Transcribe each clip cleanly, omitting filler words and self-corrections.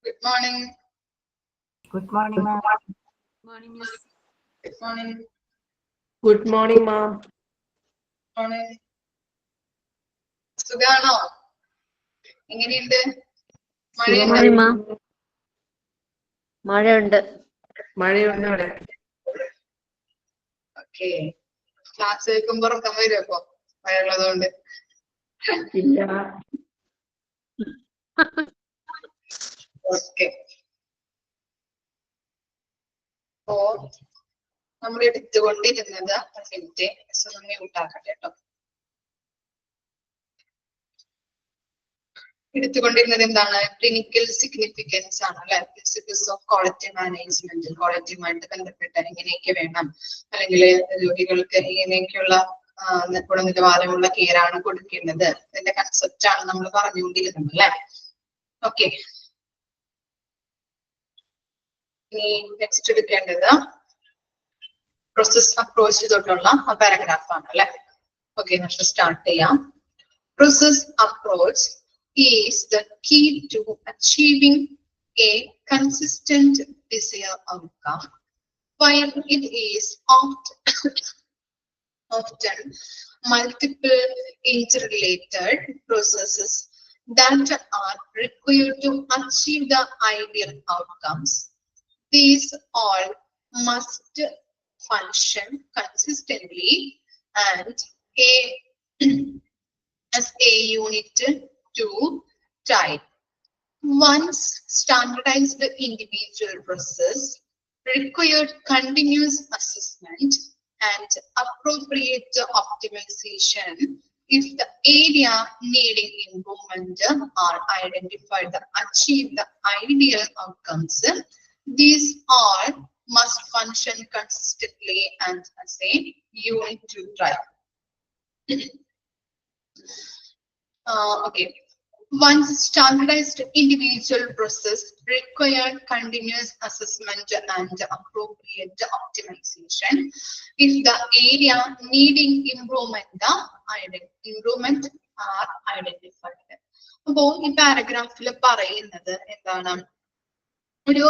Good morning. Good morning, ma'am. Morning, Miss. Good morning. Good morning, ma'am. Morning. സുഖാണോ? എങ്ങനെയുണ്ട്? മഴയുണ്ടോ? Morning, ma'am. മഴയുണ്ട്. മഴയുണ്ട് അവിടെ. ഓക്കെ. ക്ലാസ് കേൾക്കുമ്പോ ഉറക്കം വരും അപ്പൊ മഴയുള്ളതുകൊണ്ട്. ഇല്ല. ഓക്കെ. അപ്പോ നമ്മൾ എടുത്തുകൊണ്ടിരുന്നത് മിനിറ്റ് മ്യൂട്ടാക്കട്ടെ കേട്ടോ. എടുത്തുകൊണ്ടിരുന്നത് എന്താണ്? ക്ലിനിക്കൽ സിഗ്നിഫിക്കൻസ് ആണ് അല്ലെ? പ്രിൻസിപ്പിൾസ് ഓഫ് ക്വാളിറ്റി മാനേജ്മെന്റ്, ക്വാളിറ്റിയുമായിട്ട് ബന്ധപ്പെട്ട് എങ്ങനെയൊക്കെ വേണം, അല്ലെങ്കിൽ രോഗികൾക്ക് എങ്ങനെയൊക്കെയുള്ള ഗുണനിലവാരമുള്ള കെയർ ആണ് കൊടുക്കേണ്ടത്, ഇതിന്റെ കൺസെപ്റ്റ് ആണ് നമ്മൾ പറഞ്ഞുകൊണ്ടിരുന്നത് അല്ലെ? ഓക്കെ. ഇനി നെക്സ്റ്റ് എടുക്കേണ്ടത് പ്രോസസ് അപ്രോച്ച് തൊട്ടുള്ള പാരഗ്രാഫ് ആണ് അല്ലെ? ഓക്കെ, നമുക്ക് സ്റ്റാർട്ട് ചെയ്യാം. Process approach is the key to achieving a consistent desired outcome. While it is often multiple interrelated processes that are required to achieve the ideal outcomes, these all must function consistently and as a unit to type. Once standardized individual process required continuous assessment and appropriate optimization if the area needing improvement are identified to achieve the ideal outcomes. These all must function consistently and as a unit to type. Okay. Once standardized individual process required continuous assessment and appropriate optimization if the area needing improvement are identified. അപ്പോൾ ഈ പാരഗ്രാഫിൽ പറയുന്നത് എന്താണ്? ഒരു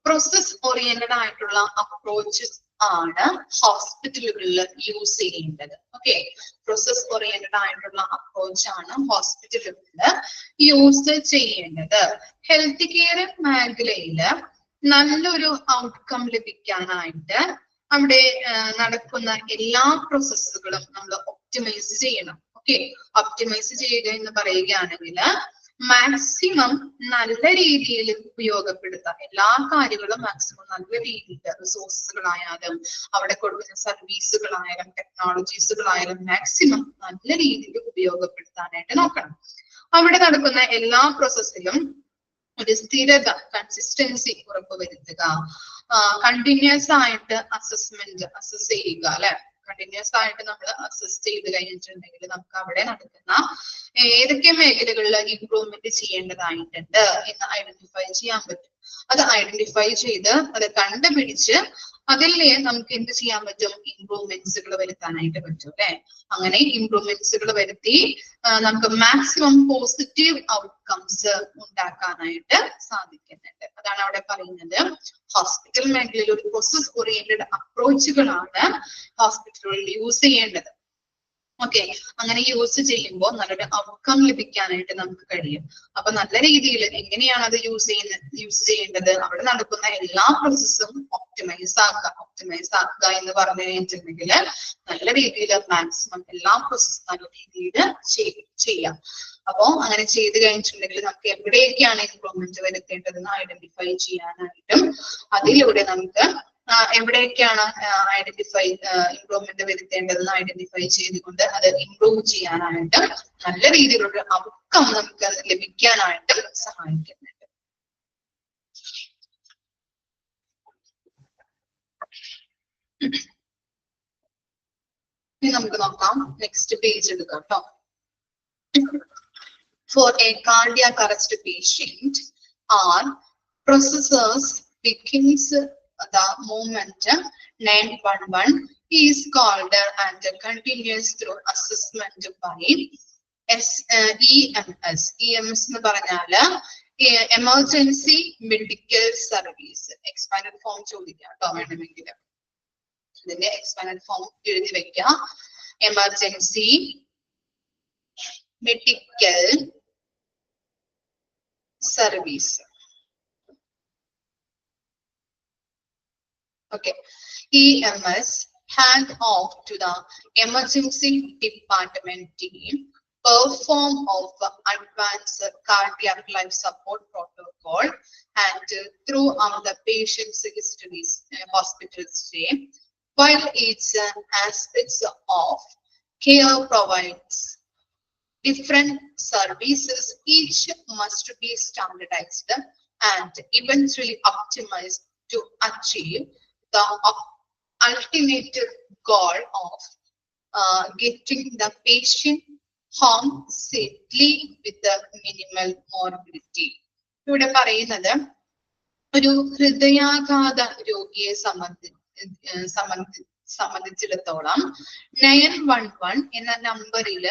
process oriented ആയിട്ടുള്ള approaches ആണ് ഹോസ്പിറ്റലുകളിൽ use ചെയ്യേണ്ടത്. Okay, process oriented ആയിട്ടുള്ള അപ്രോച്ച് ആണ് ഹോസ്പിറ്റലുകളിൽ യൂസ് ചെയ്യേണ്ടത്. ഹെൽത്ത് കെയർ മേഖലയില് നല്ലൊരു ഔട്ട്കം ലഭിക്കാനായിട്ട് അവിടെ നടക്കുന്ന എല്ലാ പ്രോസസ്സുകളും നമ്മൾ ഒപ്റ്റിമൈസ് ചെയ്യണം. ഓക്കെ, ഒപ്റ്റിമൈസ് ചെയ്യുക എന്ന് പറയുകയാണെങ്കിൽ മാക്സിമം നല്ല രീതിയിൽ ഉപയോഗപ്പെടുത്താം. എല്ലാ കാര്യങ്ങളും മാക്സിമം നല്ല രീതിയിൽ, റിസോഴ്സുകളായാലും അവിടെ കൊടുക്കുന്ന സർവീസുകളായാലും ടെക്നോളജീസുകളായാലും മാക്സിമം നല്ല രീതിയിൽ ഉപയോഗപ്പെടുത്താനായിട്ട് നോക്കണം. അവിടെ നടക്കുന്ന എല്ലാ പ്രോസസ്സിലും ഒരു സ്ഥിരത, കൺസിസ്റ്റൻസി ഉറപ്പുവരുത്തുക. കണ്ടിന്യൂസ് ആയിട്ട് അസസ് ചെയ്യുക അല്ലെ? കണ്ടിന്യൂസ് ആയിട്ട് നമ്മൾ അസസ് ചെയ്ത് കഴിഞ്ഞിട്ടുണ്ടെങ്കിൽ നമുക്ക് അവിടെ നടക്കുന്ന ഏതൊക്കെ മേഖലകളിൽ ഇംപ്രൂവ്മെന്റ് ചെയ്യേണ്ടതായിട്ടുണ്ട് എന്ന് ഐഡന്റിഫൈ ചെയ്യാൻ പറ്റും. അത് ഐഡന്റിഫൈ ചെയ്ത് അത് കണ്ടുപിടിച്ച് അതിൽ നമുക്ക് എന്ത് ചെയ്യാൻ പറ്റും? ഇംപ്രൂവ്മെന്റ്സുകൾ വരുത്താനായിട്ട് പറ്റും അല്ലെ? അങ്ങനെ ഇംപ്രൂവ്മെന്റ്സുകൾ വരുത്തി നമുക്ക് മാക്സിമം പോസിറ്റീവ് ഔട്ട്കംസ് ഉണ്ടാക്കാനായിട്ട് സാധിക്കുന്നുണ്ട്. അതാണ് അവിടെ പറയുന്നത്. ഹോസ്പിറ്റൽ മേഖലയിൽ ഒരു പ്രോസസ് ഓറിയന്റഡ് അപ്രോച്ചുകളാണ് ഹോസ്പിറ്റലുകളിൽ യൂസ് ചെയ്യേണ്ടത്. ഓക്കെ, അങ്ങനെ യൂസ് ചെയ്യുമ്പോൾ നല്ലൊരു ഔട്ട്കം ലഭിക്കാനായിട്ട് നമുക്ക് കഴിയും. അപ്പൊ നല്ല രീതിയിൽ എങ്ങനെയാണ് അത് യൂസ് ചെയ്യേണ്ടത്? അവിടെ നടക്കുന്ന എല്ലാ പ്രോസസ്സും ഒപ്റ്റിമൈസ് ആക്കുക എന്ന് പറഞ്ഞു കഴിഞ്ഞിട്ടുണ്ടെങ്കിൽ നല്ല രീതിയിൽ മാക്സിമം എല്ലാ പ്രോസസ്സും നല്ല രീതിയിൽ ചെയ്യാം. അപ്പോ അങ്ങനെ ചെയ്ത് കഴിഞ്ഞിട്ടുണ്ടെങ്കിൽ നമുക്ക് എവിടെയൊക്കെയാണ് ഇംപ്രൂവ്മെന്റ് വരുത്തേണ്ടതെന്ന് ഐഡന്റിഫൈ ചെയ്യാനായിട്ടും അതിലൂടെ നമുക്ക് എവിടെയൊക്കെയാണ് ഇംപ്രൂവ്മെന്റ് വരുത്തേണ്ടതെന്ന് ഐഡന്റിഫൈ ചെയ്തുകൊണ്ട് അത് ഇംപ്രൂവ് ചെയ്യാനായിട്ട് നല്ല രീതിയിലുള്ള ഔട്ട്കം നമുക്ക് ലഭിക്കാനായിട്ട് സഹായിക്കുന്നുണ്ട്. ഇനി നമുക്ക് നോക്കാം, നെക്സ്റ്റ് പേജ് എടുക്കാം കേട്ടോ. For a cardiac arrest patient, our processors begins the moment 911 is called and continues through assessment by EMS. EMS എന്ന് പറഞ്ഞാല് emergency medical service expanded form ചോദിക്കാം കേട്ടോ വേണമെങ്കിൽ. ഇതിന്റെ എക്സ്പാൻഡഡ് ഫോം എഴുതി വെക്കാം. Emergency medical service. Okay. EMS hand off to the emergency department team, perform of advanced cardiac life support protocol and throughout the patient's histories hospital stay, while its aspects of care provides different services, each must be standardized and eventually optimized to achieve the ultimate goal of getting the patient home safely with the minimal morbidity. ഇവിടെ പറയുന്നത് ഒരു ഹൃദയാഘാത രോഗിയെ സംബന്ധിച്ചിടത്തോളം 911 എന്ന നമ്പറിൽ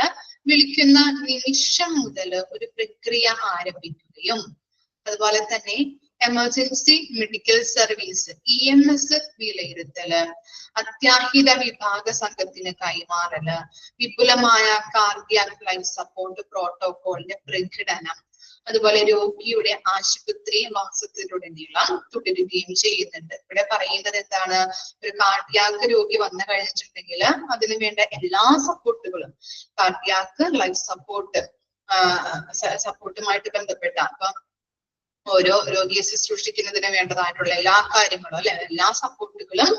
വിളിക്കുന്ന നിമിഷം മുതൽ ഒരു പ്രക്രിയ ആരംഭിക്കുകയും അതുപോലെ തന്നെ എമർജൻസി മെഡിക്കൽ സർവീസ് EMS വിലയിരുത്തല്, അത്യാഹിത വിഭാഗ സംഘത്തിന് കൈമാറല്, വിപുലമായ കാർഡിയാക് ലൈഫ് സപ്പോർട്ട് പ്രോട്ടോകോളിന്റെ പ്രകടനം, അതുപോലെ രോഗിയുടെ ആശുപത്രി വാസത്തിലുടനീളം തുടരുകയും ചെയ്യുന്നുണ്ട്. ഇവിടെ പറയുന്നത് എന്താണ്? ഒരു കാർഡിയാക് രോഗി വന്നു കഴിഞ്ഞിട്ടുണ്ടെങ്കിൽ അതിനു വേണ്ട എല്ലാ സപ്പോർട്ടുകളും കാർഡിയാക് ലൈഫ് സപ്പോർട്ടുമായിട്ട് ബന്ധപ്പെട്ട അപ്പൊ ഓരോ രോഗിയെ ശുശ്രൂഷിക്കുന്നതിന് വേണ്ടതായിട്ടുള്ള എല്ലാ കാര്യങ്ങളും അല്ലെ എല്ലാ സപ്പോർട്ടുകളും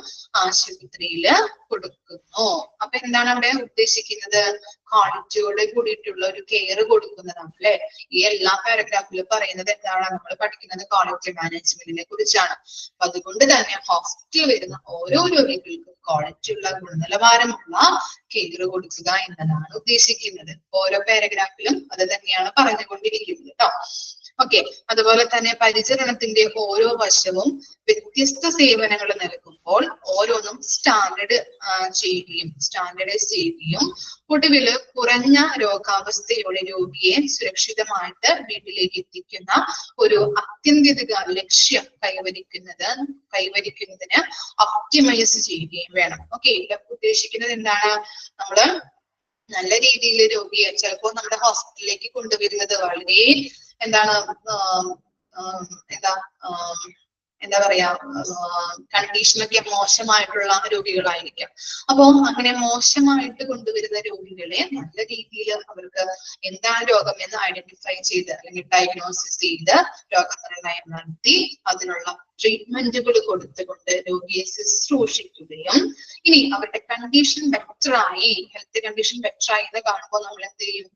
ആശുപത്രിയിൽ കൊടുക്കുന്നു. അപ്പൊ എന്താണ് അവിടെ ഉദ്ദേശിക്കുന്നത്? ക്വാളിറ്റിയോട് കൂടിയിട്ടുള്ള ഒരു കെയർ കൊടുക്കുന്നതാണ് അല്ലെ. ഈ എല്ലാ പാരഗ്രാഫിലും പറയുന്നത് എന്താണ്? നമ്മൾ പഠിക്കുന്നത് ക്വാളിറ്റി മാനേജ്മെന്റിനെ കുറിച്ചാണ്. അപ്പൊ അതുകൊണ്ട് തന്നെ ഹോസ്പിറ്റലിൽ വരുന്ന ഓരോ രോഗികൾക്കും ക്വാളിറ്റിയുള്ള ഗുണനിലവാരമുള്ള കെയർ കൊടുക്കുക എന്നതാണ് ഉദ്ദേശിക്കുന്നത്. ഓരോ പാരഗ്രാഫിലും അത് തന്നെയാണ് പറഞ്ഞുകൊണ്ടിരിക്കുന്നത് കേട്ടോ. ഓക്കെ, അതുപോലെ തന്നെ പരിചരണത്തിന്റെ ഓരോ വശവും വ്യത്യസ്ത സേവനങ്ങൾ നൽകുമ്പോൾ ഓരോന്നും സ്റ്റാൻഡേർഡൈസ് ചെയ്യുകയും ഒടുവില് കുറഞ്ഞ രോഗാവസ്ഥയോടെ രോഗിയെ സുരക്ഷിതമായിട്ട് വീട്ടിലേക്ക് എത്തിക്കുന്ന ഒരു ആത്യന്തിക ലക്ഷ്യം കൈവരിക്കുന്നതിന് ഒപ്റ്റിമൈസ് ചെയ്യുകയും വേണം. ഓക്കെ, ഇവിടെ ഉദ്ദേശിക്കുന്നത് എന്താണ്? നമ്മള് നല്ല രീതിയിൽ രോഗിയെ ചിലപ്പോൾ നമ്മുടെ ഹോസ്പിറ്റലിലേക്ക് കൊണ്ടുവരുന്നത് വളരെ എന്താ പറയാ കണ്ടീഷനൊക്കെ മോശമായിട്ടുള്ള രോഗികളായിരിക്കാം. അപ്പോ അങ്ങനെ മോശമായിട്ട് കൊണ്ടുവരുന്ന രോഗികളെ നല്ല രീതിയിൽ അവർക്ക് എന്താണ് രോഗം എന്ന് ഐഡന്റിഫൈ ചെയ്ത് അല്ലെങ്കിൽ ഡയഗ്നോസിസ് ചെയ്ത് രോഗനിർണയം നടത്തി അതിനുള്ള ട്രീറ്റ്മെന്റുകൾ കൊടുത്തുകൊണ്ട് രോഗിയെ ശുശ്രൂഷിക്കുകയും ഇനി അവരുടെ കണ്ടീഷൻ ബെറ്ററായി ഹെൽത്ത് കണ്ടീഷൻ ബെറ്ററായി എന്ന് കാണുമ്പോൾ നമ്മൾ എന്ത് ചെയ്യും?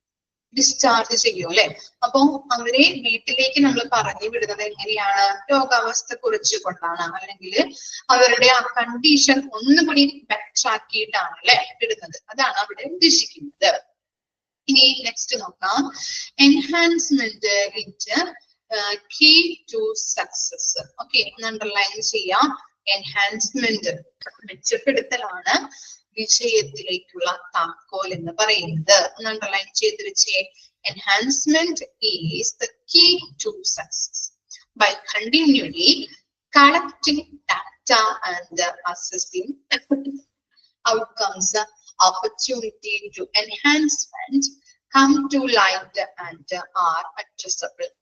ഡിസ്ചാർജ് ചെയ്യും അല്ലെ. അപ്പൊ അവരെ വീട്ടിലേക്ക് നമ്മൾ പറഞ്ഞു വിടുന്നത് എങ്ങനെയാണ്? രോഗാവസ്ഥ കുറിച്ചുകൊണ്ടാണ്, അല്ലെങ്കിൽ അവരുടെ ആ കണ്ടീഷൻ ഒന്നുകൂടി ബെറ്റർ ആക്കിയിട്ടാണ് അല്ലെ വിടുന്നത്. അതാണ് അവിടെ ഉദ്ദേശിക്കുന്നത്. ഇനി നെക്സ്റ്റ് നോക്കാം. Enhancement it key to success. Okay, underline ചെയ്യാം. എൻഹാൻസ്മെന്റ് മെച്ചപ്പെടുത്തലാണ് വിജയത്തിലേക്കുള്ള താക്കോൽ എന്ന് പറയുന്നത്. അണ്ടർലൈൻ ചെയ്ത് വെച്ചേ. Enhancement is the key to success. By continually collecting data and assessing outcomes, opportunity to enhancement come to light and are addressable.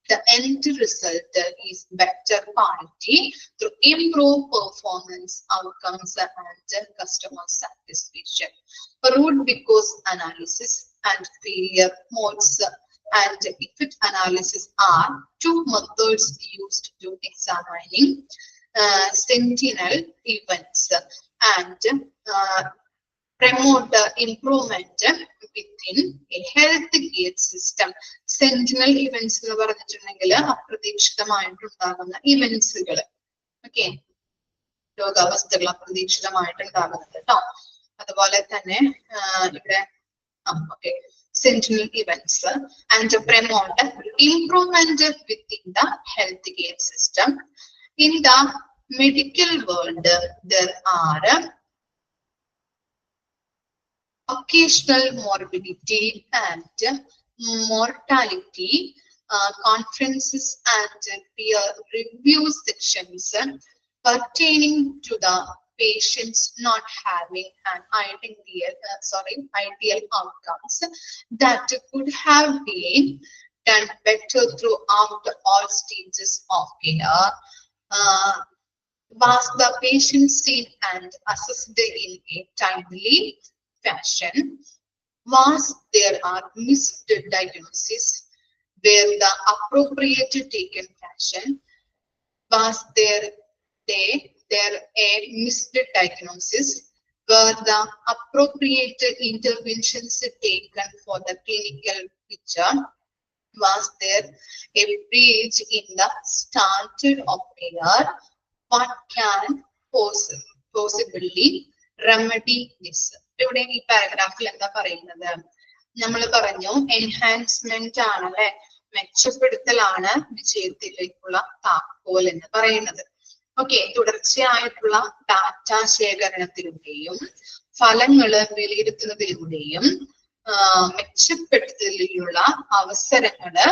The end result is better quality through improved performance, outcomes, and customer satisfaction. Root cause analysis and failure modes and effect analysis are two methods used to examining sentinel events and promote improvement within a health care system. Sentinel events എന്ന് പറഞ്ഞിട്ടുണ്ടെങ്കിൽ അപ്രതീക്ഷിതമായിട്ടുണ്ടാകുന്ന ഇവന്റ്സുകൾ. Okay, രോഗാവസ്ഥകൾ അപ്രതീക്ഷിതമായിട്ടുണ്ടാകുന്നത് കേട്ടോ. അതുപോലെ തന്നെ ഇവിടെ okay sentinel events and promote improvement within the health care system. In the medical world, there are occasional morbidity and mortality conferences and peer review sections pertaining to the patients not having an ideal outcomes that could have been done better throughout all stages of care. Was the patient seen and assessed in a timely fashion? Was there are missed diagnosis where the appropriate taken fashion? Was there a missed diagnosis were the appropriate interventions taken for the clinical picture? Was there a breach in the standard of care? What can possibly remedy this? ഇവിടെ ഈ പാരഗ്രാഫിൽ എന്താ പറയുന്നത്? നമ്മൾ പറഞ്ഞു enhancement ആണ് അല്ലെ, മെച്ചപ്പെടുത്തലാണ് വിജയത്തിലേക്കുള്ള താക്കോൽ എന്ന് പറയുന്നത്. ഓക്കെ, തുടർച്ചയായിട്ടുള്ള ഡാറ്റ ശേഖരണത്തിലൂടെയും ഫലങ്ങള് വിലയിരുത്തുന്നതിലൂടെയും മെച്ചപ്പെടുത്തലിലുള്ള അവസരങ്ങള്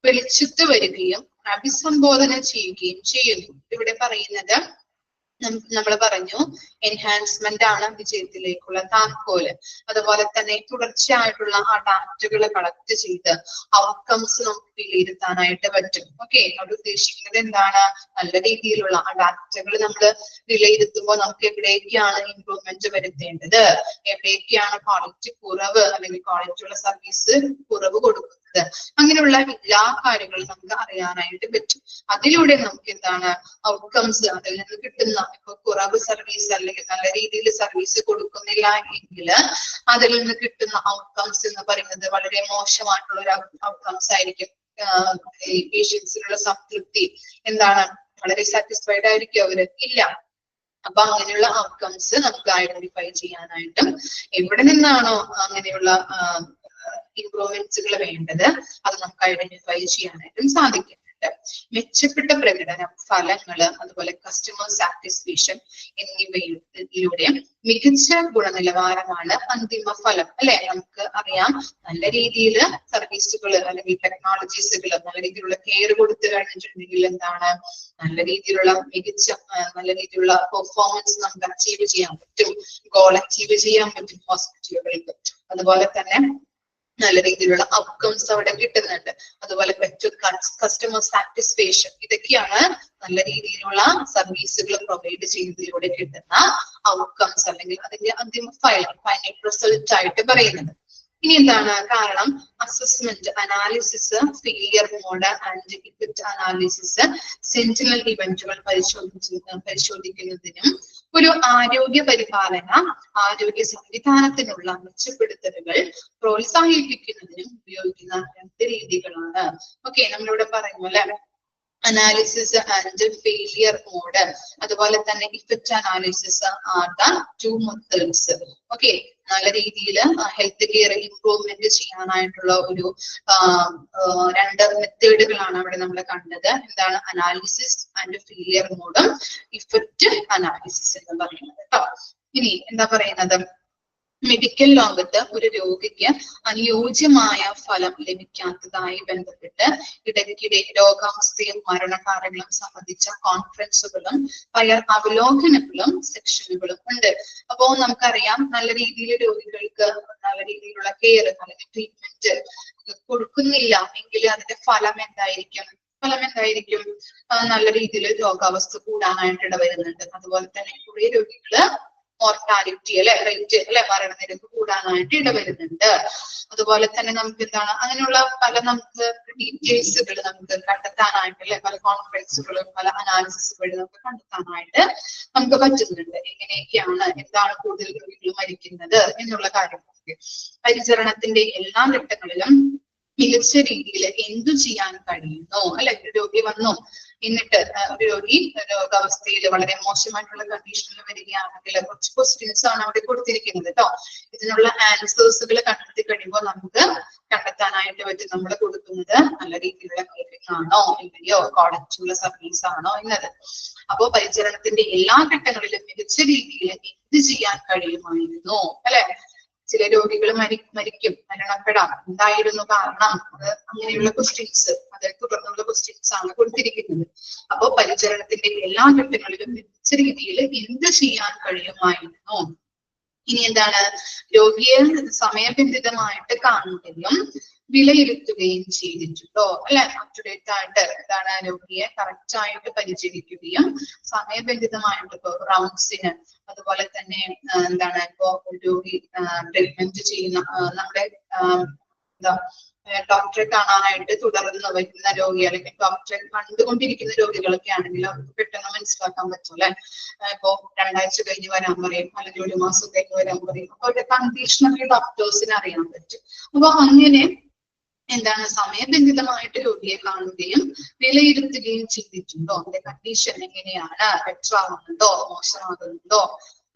വെളിച്ചത്ത് വരികയും അഭിസംബോധന ചെയ്യുകയും ചെയ്യുന്നു. ഇവിടെ പറയുന്നത് നമ്മൾ പറഞ്ഞു എൻഹാൻസ്മെന്റ് ആണ് വിജയത്തിലേക്കുള്ള താക്കോല്. അതുപോലെ തന്നെ തുടർച്ചയായിട്ടുള്ള ആ ഡാറ്റകൾ കളക്ട് ചെയ്ത് ഔട്ട്കംസ് നമുക്ക് വിലയിരുത്താനായിട്ട് പറ്റും. ഓക്കെ, അവിടെ ഉദ്ദേശിക്കുന്നത് എന്താണ്? നല്ല രീതിയിലുള്ള ആ ഡാറ്റകൾ നമ്മൾ വിലയിരുത്തുമ്പോൾ നമുക്ക് എവിടേക്കാണ് ഇംപ്രൂവ്മെന്റ് വരുത്തേണ്ടത്, എവിടേക്കാണ് ക്വാളിറ്റി കുറവ് അല്ലെങ്കിൽ ക്വാളിറ്റിയുള്ള സർവീസ് കുറവ് കൊടുക്കുന്നത്, അങ്ങനെയുള്ള എല്ലാ കാര്യങ്ങളും നമുക്ക് അറിയാനായിട്ട് പറ്റും. അതിലൂടെ നമുക്ക് എന്താണ് ഔട്ട്കംസ്, അതിൽ നിന്ന് കിട്ടുന്ന ഇപ്പൊ കുറവ് സർവീസ് അല്ലെങ്കിൽ നല്ല രീതിയിൽ സർവീസ് കൊടുക്കുന്നില്ല എങ്കിൽ അതിൽ നിന്ന് കിട്ടുന്ന ഔട്ട്കംസ് എന്ന് പറയുന്നത് വളരെ മോശമായിട്ടുള്ള ഒരു ഔട്ട്കംസ് ആയിരിക്കും. ഈ പേഷ്യൻസിനുള്ള സംതൃപ്തി എന്താണ്, വളരെ സാറ്റിസ്ഫൈഡ് ആയിരിക്കും അവര്? ഇല്ല. അപ്പൊ അങ്ങനെയുള്ള ഔട്ട്കംസ് നമുക്ക് ഐഡന്റിഫൈ ചെയ്യാനായിട്ടും എവിടെ നിന്നാണോ അങ്ങനെയുള്ള ഇംപ്രൂവ്മെന്റ്സുകൾ വേണ്ടത് അത് നമുക്ക് ഐഡന്റിഫൈ ചെയ്യാനായിട്ടും സാധിക്കുന്നുണ്ട്. മെച്ചപ്പെട്ട പ്രകടനം, ഫലങ്ങള്, അതുപോലെ കസ്റ്റമർ സാറ്റിസ്ഫാക്ഷൻ എന്നിവയിലൂടെ മികച്ച ഗുണനിലവാരമാണ് അന്തിമ ഫലം അല്ലെ. നമുക്ക് അറിയാം നല്ല രീതിയിൽ സർവീസുകൾ അല്ലെങ്കിൽ ടെക്നോളജീസുകൾ നല്ല രീതിയിലുള്ള കെയർ കൊടുത്തു കഴിഞ്ഞിട്ടുണ്ടെങ്കിൽ എന്താണ് നല്ല രീതിയിലുള്ള മികച്ച നല്ല രീതിയിലുള്ള പെർഫോമൻസ് നമുക്ക് അച്ചീവ് ചെയ്യാൻ പറ്റും, ഗോൾ അച്ചീവ് ചെയ്യാൻ പറ്റും ഹോസ്പിറ്റലുകൾക്ക്. അതുപോലെ തന്നെ നല്ല രീതിയിലുള്ള ഔട്ട്കംസ് അവിടെ കിട്ടുന്നുണ്ട്. അതുപോലെ ബെറ്റർ കസ്റ്റമർ സാറ്റിസ്ഫാക്ഷൻ, ഇതൊക്കെയാണ് നല്ല രീതിയിലുള്ള സർവീസുകൾ പ്രൊവൈഡ് ചെയ്യുന്നതിലൂടെ കിട്ടുന്ന ഔട്ട്കംസ് അല്ലെങ്കിൽ അതിന്റെ അന്തിമ ഫൈനൽ റിസൾട്ട് ആയിട്ട് പറയുന്നത്. ഇനി എന്താണ് കാരണം? Assessment, analysis, failure mode and effect analysis, sentinel ഇവന്റുകൾ പരിശോധിക്കുന്നതിനും ഒരു ആരോഗ്യ പരിപാലന ആരോഗ്യ സംവിധാനത്തിനുള്ള മെച്ചപ്പെടുത്തലുകൾ പ്രോത്സാഹിപ്പിക്കുന്നതിനും ഉപയോഗിക്കുന്ന 2 രീതികളാണ്. ഓക്കെ, നമ്മളിവിടെ പറഞ്ഞു അല്ലെ, അനാലിസിസ് ആൻഡ് ഫെയിലിയർ മോഡ്, അതുപോലെ തന്നെ effect analysis are the 2 methods. Okay, നല്ല രീതിയിൽ ഹെൽത്ത് കെയർ ഇംപ്രൂവ്മെന്റ് ചെയ്യാനായിട്ടുള്ള ഒരു 2 മെത്തേഡുകളാണ് അവിടെ നമ്മൾ കണ്ടത്. എന്താണ്? അനാലിസിസ് ആൻഡ് ഫെയിലിയർ മോഡും ഇഫക്റ്റ് അനാലിസിസ് എന്ന് പറയുന്നത് കേട്ടോ. ഇനി എന്താ പറയുന്നത്? മെഡിക്കൽ ലോകത്ത് ഒരു രോഗിക്ക് അനുയോജ്യമായ ഫലം ലഭിക്കാത്തതായി ബന്ധപ്പെട്ട് ഇടയ്ക്കിടെ രോഗാവസ്ഥയും മരണകാരണങ്ങളും സംബന്ധിച്ച കോൺഫറൻസുകളും അവലോകനങ്ങളും സെക്ഷനുകളും ഉണ്ട്. അപ്പോ നമുക്കറിയാം നല്ല രീതിയിൽ രോഗികൾക്ക് നല്ല രീതിയിലുള്ള കെയർ അല്ലെങ്കിൽ ട്രീറ്റ്മെന്റ് കൊടുക്കുന്നില്ല എങ്കിൽ അതിന്റെ ഫലം എന്തായിരിക്കും? നല്ല രീതിയിൽ രോഗാവസ്ഥ കൂടാനായിട്ട് ഇടവരുന്നുണ്ട്. അതുപോലെ തന്നെ കുറെ രോഗികള് മോർട്ടാലിറ്റി റേറ്റ് മരണനിരക്ക് കൂടാനായിട്ട് ഇടവരുന്നുണ്ട്. അതുപോലെ തന്നെ നമുക്ക് എന്താണ് അങ്ങനെയുള്ള പല നമുക്ക് ഡീറ്റെയിൽസുകൾ നമുക്ക് കണ്ടെത്താനായിട്ട് പല കോൺഫറൻസുകളും പല അനാലിസിസ് വഴി നമുക്ക് കണ്ടെത്താനായിട്ട് നമുക്ക് പറ്റുന്നുണ്ട്. എങ്ങനെയൊക്കെയാണ് എന്താണ് കൂടുതൽ രോഗികൾ മരിക്കുന്നത് എന്നുള്ള കാര്യങ്ങളൊക്കെ. പരിചരണത്തിന്റെ എല്ലാ ഘട്ടങ്ങളിലും മികച്ച രീതിയിൽ എന്തു ചെയ്യാൻ കഴിയുന്നു ഒരു രോഗി വന്നു എന്നിട്ട് ഒരു രോഗി രോഗാവസ്ഥയിൽ വളരെ മോശമായിട്ടുള്ള കണ്ടീഷനിൽ വരികയാണെങ്കിൽ കുറച്ച് ക്വസ്റ്റ്യൻസ് ആണ് അവിടെ കൊടുത്തിരിക്കുന്നത് കേട്ടോ. ഇതിനുള്ള ആൻസേഴ്സുകൾ കണ്ടെത്തി കഴിയുമ്പോൾ നമുക്ക് കണ്ടെത്താനായിട്ട് പറ്റും നമ്മൾ കൊടുക്കുന്നത് നല്ല രീതിയിലുള്ള കെയറിംഗ് ആണോ ഇല്ലയോ, ക്വാളിറ്റിയുള്ള സർവീസ് ആണോ എന്നത്. അപ്പോ പരിചരണത്തിന്റെ എല്ലാ ഘട്ടങ്ങളിലും മികച്ച രീതിയിൽ എന്ത് ചെയ്യാൻ കഴിയുമായിരുന്നു ചില രോഗികൾ മരിക്കും, മരണപ്പെടാം, എന്തായിരുന്നു കാരണം, അത് അങ്ങനെയുള്ള ക്വസ്റ്റ്യൻസ്, അതേ തുടർന്നുള്ള ക്വസ്റ്റ്യൻസ് ആണ് കൊടുത്തിരിക്കുന്നത്. അപ്പോൾ പരിചരണത്തിന്റെ എല്ലാ ഘട്ടങ്ങളിലും മികച്ച രീതിയിൽ എന്ത് ചെയ്യാൻ കഴിയുമായിരുന്നു. ഇനി എന്താണ്, രോഗിയെ സമയബന്ധിതമായിട്ട് കാണുകയും വിലയിരുത്തുകയും ചെയ്തിട്ടുണ്ടോ, അല്ലെ? അപ് ടു ഡേറ്റ് ആയിട്ട് എന്താണ്, രോഗിയെ കറക്റ്റ് ആയിട്ട് പരിചരിക്കുകയും സമയബന്ധിതമായിട്ട് ഇപ്പൊ റൗണ്ട്സിന്, അതുപോലെ തന്നെ എന്താണ് ഇപ്പോ രോഗി ട്രീറ്റ്മെന്റ് ചെയ്യുന്ന നമ്മുടെ എന്താ ഡോക്ടറെ കാണാനായിട്ട് തുടർന്ന് വരുന്ന രോഗി, അല്ലെങ്കിൽ ഡോക്ടറെ കണ്ടുകൊണ്ടിരിക്കുന്ന രോഗികളൊക്കെ ആണെങ്കിൽ അവർക്ക് പെട്ടെന്ന് മനസ്സിലാക്കാൻ പറ്റും, അല്ലെ? ഇപ്പോ 2 ആഴ്ച കഴിഞ്ഞ് വരാൻ പറയും, അല്ലെങ്കിൽ 1 മാസം കഴിഞ്ഞ് വരാൻ പറയും. അപ്പൊ അവരുടെ കണ്ടീഷനൊക്കെ ഡോക്ടേഴ്സിന് അറിയാൻ പറ്റും. അപ്പൊ അങ്ങനെ എന്താണ്, സമയബന്ധിതമായിട്ട് രോഗിയെ കാണുകയും വിലയിരുത്തുകയും ചെയ്തിട്ടുണ്ടോ, അതിന്റെ കണ്ടീഷൻ എങ്ങനെയാണ്, ബെറ്റർ ആകുന്നുണ്ടോ, മോശമാകുന്നുണ്ടോ,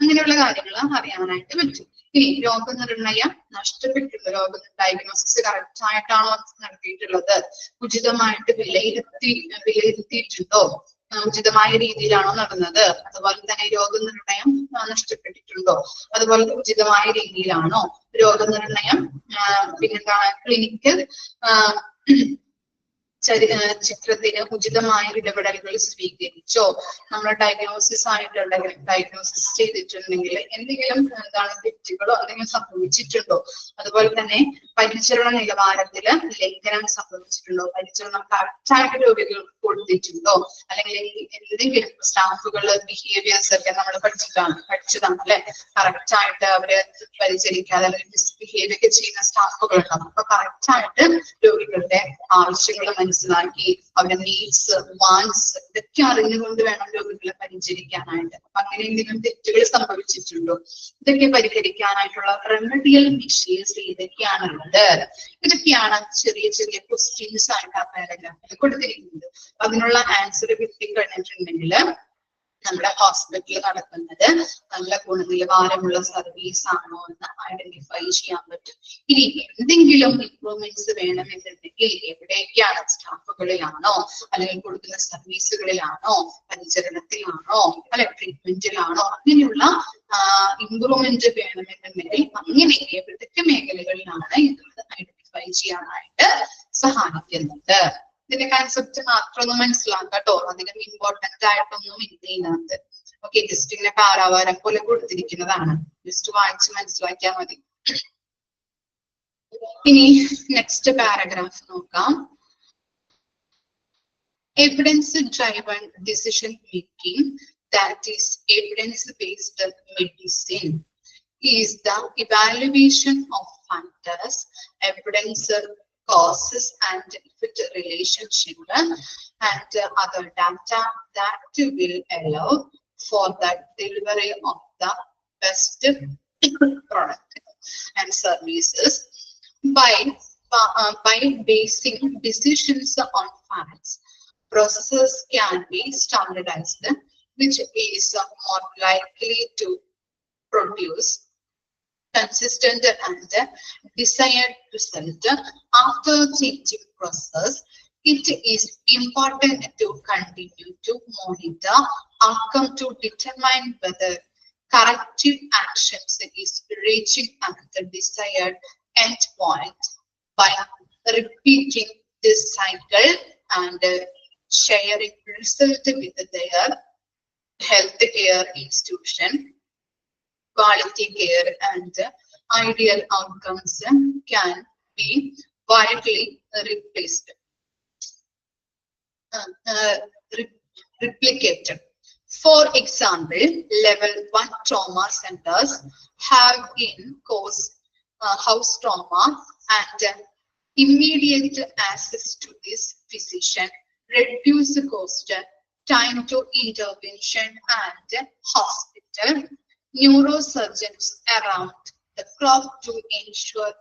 അങ്ങനെയുള്ള കാര്യങ്ങൾ അറിയാനായിട്ട് പറ്റും. ഇനി രോഗനിർണയം നഷ്ടപ്പെട്ടുള്ള രോഗ ഡയഗ്നോസിസ് കറക്റ്റ് ആയിട്ടാണോ നടത്തിയിട്ടുള്ളത്, ഉചിതമായിട്ട് വിലയിരുത്തിയിട്ടുണ്ടോ, ഉചിതമായ രീതിയിലാണോ നടന്നത്, അതുപോലെ തന്നെ രോഗനിർണയം നഷ്ടപ്പെട്ടിട്ടുണ്ടോ, അതുപോലെ ഉചിതമായ രീതിയിലാണോ രോഗനിർണയം, പിന്നെന്താണ് ക്ലിനിക്കൽ ചിത്രത്തിന് ഉചിതമായ ഇടപെടലുകൾ സ്വീകരിച്ചോ, നമ്മൾ ഡയഗ്നോസിസ് ചെയ്തിട്ടുണ്ടെങ്കിൽ എന്തെങ്കിലും എന്താണ് തെറ്റുകളോ എന്തെങ്കിലും സംഭവിച്ചിട്ടുണ്ടോ, അതുപോലെ തന്നെ പരിചരണ നിലവാരത്തില് ലംഘനം സംഭവിച്ചിട്ടുണ്ടോ, പരിചരണം കറക്റ്റായിട്ട് രോഗികൾക്ക് കൊടുത്തിട്ടുണ്ടോ, അല്ലെങ്കിൽ എന്തെങ്കിലും സ്റ്റാഫുകൾ ബിഹേവിയേഴ്സ് ഒക്കെ നമ്മൾ പഠിച്ചതാണ് അല്ലെ, കറക്റ്റായിട്ട് അവര് പരിചരിക്കാതെ അല്ലെങ്കിൽ മിസ്ബിഹേവ് ഒക്കെ ചെയ്യുന്ന സ്റ്റാഫുകൾ ഉണ്ടാവും. അപ്പൊ കറക്റ്റായിട്ട് രോഗികളുടെ ആവശ്യങ്ങൾ മനസ്സിലാക്കി അവരുടെ നീഡ്സ്, വാൻസ് ഇതൊക്കെ അറിഞ്ഞുകൊണ്ട് വേണം രോഗികളെ പരിചരിക്കാനായിട്ട്. അപ്പൊ അങ്ങനെ എന്തെങ്കിലും തെറ്റുകൾ സംഭവിച്ചിട്ടുണ്ടോ, ഇതൊക്കെ പരിഹരിക്കാനായിട്ടുള്ള റെമഡിയൽ മെഷേഴ്സ് ഏതൊക്കെയാണുള്ളത്, ഇതൊക്കെയാണ് ചെറിയ ചെറിയ ക്വസ്റ്റ്യൻസ് ആയിട്ട് ആ പാരഗ്രാഫിൽ കൊടുത്തിരിക്കുന്നത്. അതിനുള്ള ആൻസർ കിട്ടിക്കഴിഞ്ഞിട്ടുണ്ടെങ്കിൽ നമ്മുടെ ഹോസ്പിറ്റലിൽ നടക്കുന്നത് നല്ല ഗുണനിലവാരമുള്ള സർവീസ് ആണോ എന്ന് ഐഡന്റിഫൈ ചെയ്യാൻ പറ്റും. ഇനി എന്തെങ്കിലും ഇംപ്രൂവ്മെന്റ്സ് വേണമെന്നുണ്ടെങ്കിൽ എവിടെയൊക്കെയാണ്, സ്റ്റാഫുകളിലാണോ, അല്ലെങ്കിൽ കൊടുക്കുന്ന സർവീസുകളിലാണോ, പരിചരണത്തിലാണോ, അല്ലെ ട്രീറ്റ്മെന്റിലാണോ, അങ്ങനെയുള്ള ഇംപ്രൂവ്മെന്റ് വേണമെന്നുണ്ടെങ്കിൽ അങ്ങനെ ഏതൊക്കെ മേഖലകളിലാണ് എന്നുള്ളത് ഐഡന്റിഫൈ ചെയ്യാനായിട്ട് സഹായിക്കുന്നുണ്ട്. ഇതിന്റെ കൺസെപ്റ്റ് മാത്രമൊന്നും മനസ്സിലാക്കാം കേട്ടോ, അധികം ഇമ്പോർട്ടന്റ് ആയിട്ടൊന്നും ഇല്ല ഇതിനകത്ത്. ഓക്കെ, ജസ്റ്റ് ഇങ്ങനെ പാരാവാരം പോലെ കൊടുത്തിരിക്കുന്നതാണ്, ജസ്റ്റ് വായിച്ച് മനസ്സിലാക്കിയാൽ മതി. ഇനി നെക്സ്റ്റ് പാരഗ്രാഫ് നോക്കാം. Evidence driven decision making, that is evidence-based medicine, is the evaluation of factors, evidence, causes and effect relationship, and other data that will allow for the delivery of the best product and services. By basing decisions on facts, processes can be standardized, which is more likely to produce consistent and desired result. After changing process, it is important to continue to monitor outcome to determine whether corrective actions is reaching at the desired end point. By repeating this cycle and sharing result with their healthcare institution, quality care and ideal outcomes can be widely replicated. For example, level 1 trauma centers have in-course house trauma and immediate access to this physician, reduce cost, time to intervention and hospital neurosurgeons around the clock to ensure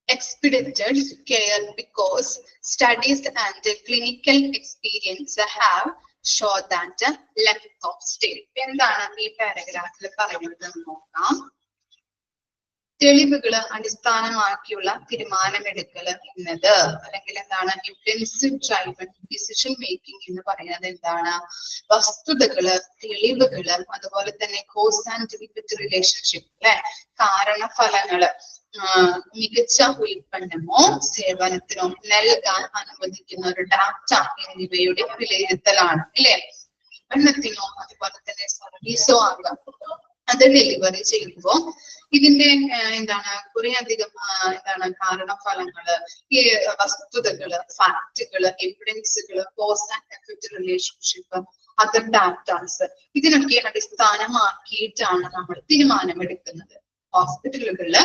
expedited care, because studies and clinical experience have shown that length of stay. എന്താണ് ഈ പാരഗ്രാഫിൽ പറയുന്നത് നോക്കാം. തെളിവുകള് അടിസ്ഥാനമാക്കിയുള്ള തീരുമാനമെടുക്കല് എന്നത് അല്ലെങ്കിൽ എന്താണ് evidence driven decision making എന്ന് പറയുന്നത് എന്താണ്? വസ്തുതകള്, തെളിവുകള്, അതുപോലെ തന്നെ കോസ് ആൻഡ് ഇഫക്റ്റ് റിലേഷൻഷിപ്പ് അല്ലെ, കാരണഫലങ്ങള്, മികച്ച ഉൽപ്പന്നമോ സേവനത്തിനോ നൽകാൻ അനുവദിക്കുന്ന ഒരു ഡാറ്റ എന്നിവയുടെ വിലയിരുത്തലാണ് അല്ലെ. ഉൽപ്പന്നത്തിനോ അതുപോലെ തന്നെ സർവീസോ ആകാം അത് ഡെലിവറി ചെയ്യുമ്പോൾ ഇതിന്റെ എന്താണ് കുറെ അധികം എന്താണ് കാരണഫലങ്ങള്, ഈ വസ്തുതകള്, ഫാക്ടുകള്, എവിഡൻസുകള്, cause and effect relationship, other datas, ഇതിനൊക്കെ അടിസ്ഥാനമാക്കിയിട്ടാണ് നമ്മൾ തീരുമാനമെടുക്കുന്നത്. ഹോസ്പിറ്റലുകളില്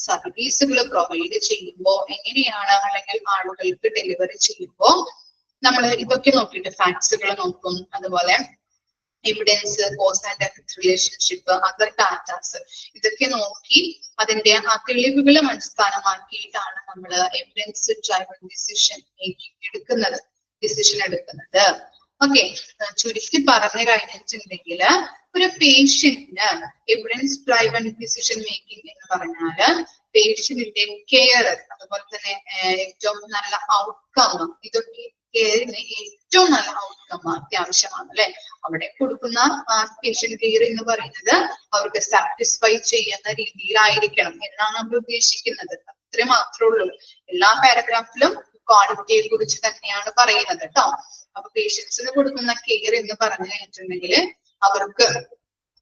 സർവീസുകൾ പ്രൊവൈഡ് ചെയ്യുമ്പോൾ എങ്ങനെയാണ്, അല്ലെങ്കിൽ ആളുകൾക്ക് ഡെലിവറി ചെയ്യുമ്പോൾ നമ്മൾ ഇതൊക്കെ നോക്കിയിട്ട് ഫാക്ട്സുകൾ നോക്കും, അതുപോലെ evidence, cos and effect relationship, other datas, ഇതൊക്കെ നോക്കി അതിന്റെ ആ തെളിവുകളെ അടിസ്ഥാനമാക്കിയിട്ടാണ് നമ്മൾ എവിഡൻസ് ഡ്രൈവൺ ഡിസിഷൻ എടുക്കുന്നത്. ഓക്കെ, ചുരുക്കി പറഞ്ഞു കഴിഞ്ഞിട്ടുണ്ടെങ്കിൽ ഒരു പേഷ്യന്റിന് എവിഡൻസ് ഡ്രൈവൺ ഡിസിഷൻ മേക്കിംഗ് എന്ന് പറഞ്ഞാല് പേഷ്യന്റിന്റെ കെയർ, അതുപോലെ തന്നെ ഏറ്റവും നല്ല ഔട്ട്കം, ഇതൊക്കെ കെയറിന് ഏറ്റവും നല്ല ഔട്ട്കം അത്യാവശ്യമാണ് അല്ലെ. അവിടെ കൊടുക്കുന്ന പേഷ്യന്റ് കെയർ എന്ന് പറയുന്നത് അവർക്ക് സാറ്റിസ്ഫൈ ചെയ്യുന്ന രീതിയിലായിരിക്കണം എന്നാണ് നമ്മൾ ഉദ്ദേശിക്കുന്നത്. അത്ര മാത്രമേ ഉള്ളൂ. എല്ലാ പാരഗ്രാഫിലും ക്വാളിറ്റിയെ കുറിച്ച് തന്നെയാണ് പറയുന്നത് കേട്ടോ. അപ്പൊ പേഷ്യൻസിന് കൊടുക്കുന്ന കെയർ എന്ന് പറഞ്ഞു കഴിഞ്ഞിട്ടുണ്ടെങ്കിൽ അവർക്ക്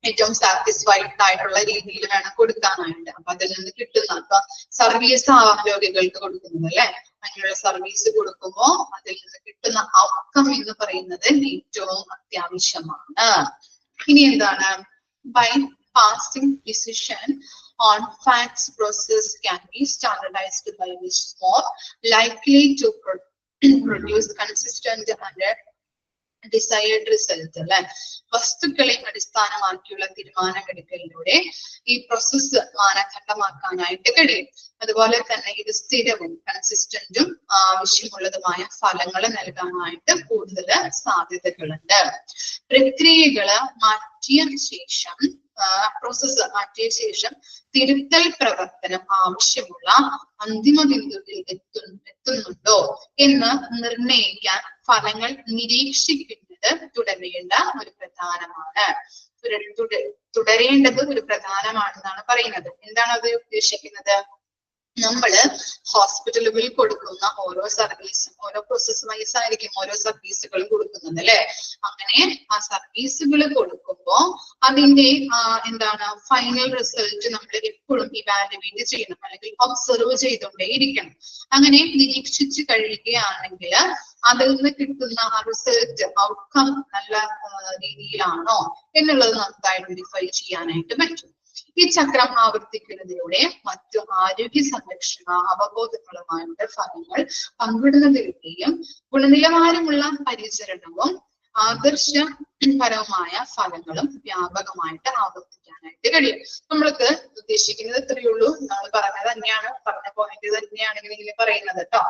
ഏറ്റവും സാറ്റിസ്ഫൈഡ് ആയിട്ടുള്ള രീതിയിൽ വേണം കൊടുക്കാനായിട്ട്. അപ്പൊ അതിൽ നിന്ന് കിട്ടുന്ന ഇപ്പൊ സർവീസ് രോഗികൾക്ക് കൊടുക്കുന്നത് അല്ലെ, അങ്ങനെയുള്ള സർവീസ് കൊടുക്കുമ്പോൾ അതിൽ നിന്ന് കിട്ടുന്ന ഔട്ട്കം എന്ന് പറയുന്നത് ഏറ്റവും അത്യാവശ്യമാണ്. ഇനി എന്താണ്? By passing decision on facts process can be standardized by which is more likely to produce consistent and decide result അല്ലെ. വസ്തുക്കളെ അടിസ്ഥാനമാക്കിയുള്ള തീരുമാനമെടുക്കലിലൂടെ ഈ പ്രോസസ്സ് മാനദണ്ഡമാക്കാനായിട്ട് കഴിയും. അതുപോലെ തന്നെ ഇത് സ്ഥിരവും കൺസിസ്റ്റന്റും ആവശ്യമുള്ളതുമായ ഫലങ്ങൾ നൽകാനായിട്ട് കൂടുതൽ സാധ്യതകളുണ്ട്. പ്രക്രിയകള് മാറ്റിയ ശേഷം പ്രോസസ്സ് മാറ്റിയ ശേഷം തിരുത്തൽ പ്രവർത്തനം ആവശ്യമുള്ള അന്തിമ ബിന്ദുവിൽ എത്തുന്നുണ്ടോ എന്ന് നിർണയിക്കാൻ ഫലങ്ങൾ നിരീക്ഷിക്കുന്നത് തുടരേണ്ട ഒരു പ്രധാനമാണ്. തുടരേണ്ടത് ഒരു പ്രധാനമാണെന്നാണ് പറയുന്നത്. എന്താണ് അത് ഉദ്ദേശിക്കുന്നത്? നമ്മള് ഹോസ്പിറ്റലുകളിൽ കൊടുക്കുന്ന ഓരോ സർവീസും ഓരോ പ്രോസസ് വൈസ് ആയിരിക്കും ഓരോ സർവീസുകളും കൊടുക്കുന്നത് അല്ലെ. അങ്ങനെ ആ സർവീസുകൾ കൊടുക്കുമ്പോൾ അതിന്റെ എന്താണ് ഫൈനൽ റിസൾട്ട് നമ്മൾ എപ്പോഴും ഇവാലുവേറ്റ് ചെയ്യണം, അല്ലെങ്കിൽ ഒബ്സർവ് ചെയ്തുകൊണ്ടേയിരിക്കണം. അങ്ങനെ നിരീക്ഷിച്ചു കഴിയുകയാണെങ്കിൽ അതിൽ നിന്ന് കിട്ടുന്ന ആ റിസൾട്ട് ഔട്ട്കം നല്ല രീതിയിലാണോ എന്നുള്ളത് നമുക്ക് ഐഡന്റിഫൈ ചെയ്യാനായിട്ട് പറ്റും. ഈ ചക്രം ആവർത്തിക്കുന്നതിലൂടെ മറ്റു ആരോഗ്യ സംരക്ഷണ അവബോധങ്ങളുമായിട്ട് ഫലങ്ങൾ പങ്കിടുന്നതിലൂടെയും ഗുണനിലവാരമുള്ള പരിചരണവും ആദർശപരമായ ഫലങ്ങളും വ്യാപകമായിട്ട് ആവർത്തിക്കാനായിട്ട് കഴിയും. നമ്മൾക്ക് ഉദ്ദേശിക്കുന്നത് ഇത്രയേ ഉള്ളൂ. നമ്മൾ പറഞ്ഞ പോയിന്റ് തന്നെയാണ് ഇങ്ങനെ പറയുന്നത് കേട്ടോ.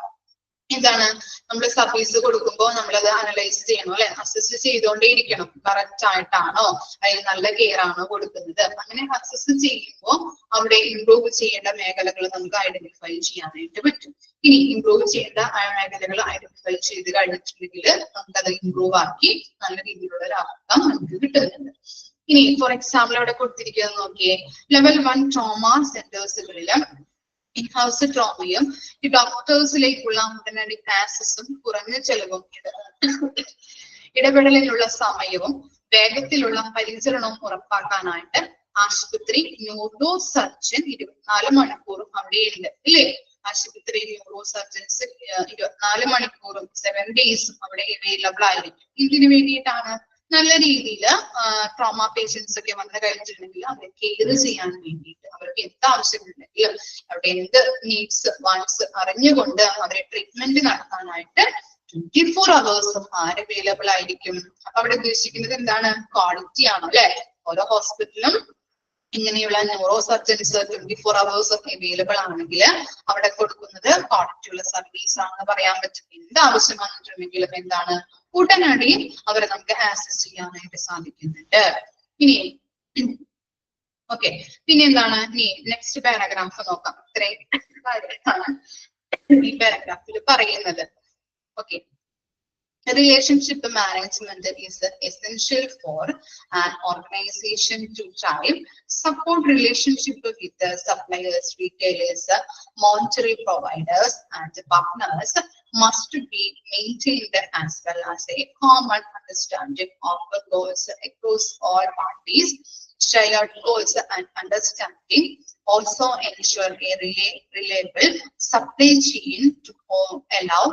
എന്താണ്? നമ്മൾ സർവീസ് കൊടുക്കുമ്പോൾ നമ്മളത് അനലൈസ് ചെയ്യണം അല്ലെ, അസസ് ചെയ്തുകൊണ്ടേയിരിക്കണം. കറക്റ്റ് ആയിട്ടാണോ, അല്ലെങ്കിൽ നല്ല കെയർ ആണോ കൊടുക്കുന്നത്. അങ്ങനെ അസസ് ചെയ്യുമ്പോൾ അവിടെ ഇംപ്രൂവ് ചെയ്യേണ്ട മേഖലകൾ നമുക്ക് ഐഡന്റിഫൈ ചെയ്യാനായിട്ട് പറ്റും. ഇനി ഇംപ്രൂവ് ചെയ്യേണ്ട മേഖലകൾ ഐഡന്റിഫൈ ചെയ്ത് കഴിഞ്ഞിട്ടുണ്ടെങ്കിൽ നമുക്കത് ഇംപ്രൂവ് ആക്കി നല്ല രീതിയിലുള്ള ഒരു ഔട്ട്കം നമുക്ക് കിട്ടുന്നുണ്ട്. ഇനി ഫോർ എക്സാമ്പിൾ അവിടെ കൊടുത്തിരിക്കുന്നത് നോക്കിയേ. ലെവൽ 1 ട്രോമ സെന്റേഴ്സുകളില് ഇൻഹൗസ് ട്രോമയും ഈ ഡോക്ടേഴ്സിലേക്കുള്ള ഉടനടി ആക്സസും കുറഞ്ഞ ചെലവും ഇടപെടലിനുള്ള സമയവും വേഗത്തിലുള്ള പരിചരണവും ഉറപ്പാക്കാനായിട്ട് ആശുപത്രി ന്യൂറോ സർജൻ 24 മണിക്കൂറും അവിടെയുണ്ട് ഇല്ലേ. ആശുപത്രി ന്യൂറോ സർജൻസ് 24 മണിക്കൂറും 7 ഡേയ്സും അവിടെ അവൈലബിൾ ആയിരിക്കും. ഇതിനു വേണ്ടിയിട്ടാണ് നല്ല രീതിയിൽ ട്രോമ പേഷ്യൻസ് ഒക്കെ വന്നു കഴിഞ്ഞിട്ടുണ്ടെങ്കിൽ അവരെ കെയർ ചെയ്യാൻ വേണ്ടിയിട്ട് അവർക്ക് എന്ത് ആവശ്യമുണ്ടെങ്കിലും അവരുടെ എന്ത് നീഡ്സ് വാണ്ട്സ് അറിഞ്ഞുകൊണ്ട് അവരെ ട്രീറ്റ്മെന്റ് നടത്താനായിട്ട് 24 hours അവൈലബിൾ ആയിരിക്കും. അപ്പൊ അവിടെ ഉദ്ദേശിക്കുന്നത് എന്താണ്? ക്വാളിറ്റി ആണ് അല്ലെ. ഓരോ ഹോസ്പിറ്റലും ഇങ്ങനെയുള്ള ന്യൂറോ സർജൻസ് 24 hours അവൈലബിൾ ആണെങ്കിൽ അവിടെ കൊടുക്കുന്നത് ക്വാളിറ്റിയുള്ള സർവീസ് ആണെന്ന് പറയാൻ പറ്റും. എന്ത് ആവശ്യം വന്നിട്ടുണ്ടെങ്കിലും എന്താണ് ഉടനടി അവരെ നമുക്ക് ആക്സസ് ചെയ്യാനായിട്ട് സാധിക്കുന്നുണ്ട്. ഇനി ഓക്കെ, പിന്നെ എന്താണ് ഇനി നെക്സ്റ്റ് പാരഗ്രാഫ് നോക്കാം. ഇത്രയും കാര്യങ്ങളാണ് ഈ പാരഗ്രാഫിൽ പറയുന്നത്. Okay, relationship management is essential for an organization to thrive. Support relationship with the suppliers, retailers, monetary providers, and partners must be maintained, as well as a common understanding of the goals across all parties. Shared goals and understanding also ensure a reliable supply chain to allow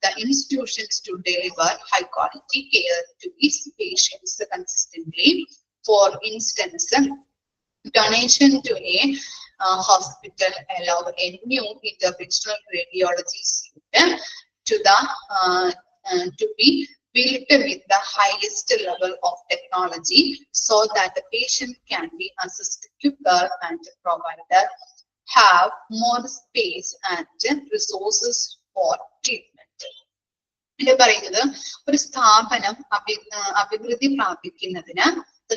the institutions to deliver high quality care to its patients consistently. For instance, donation to a hospital allow a new interventional radiology suite to be built with the highest level of technology so that the patient can be assessed quicker and the provider have more space and resources for treatment. ഇത് പറയുന്നത് ഒരു സ്ഥാപനം അഭിവൃദ്ധി പ്രാപിക്കുന്നതിന്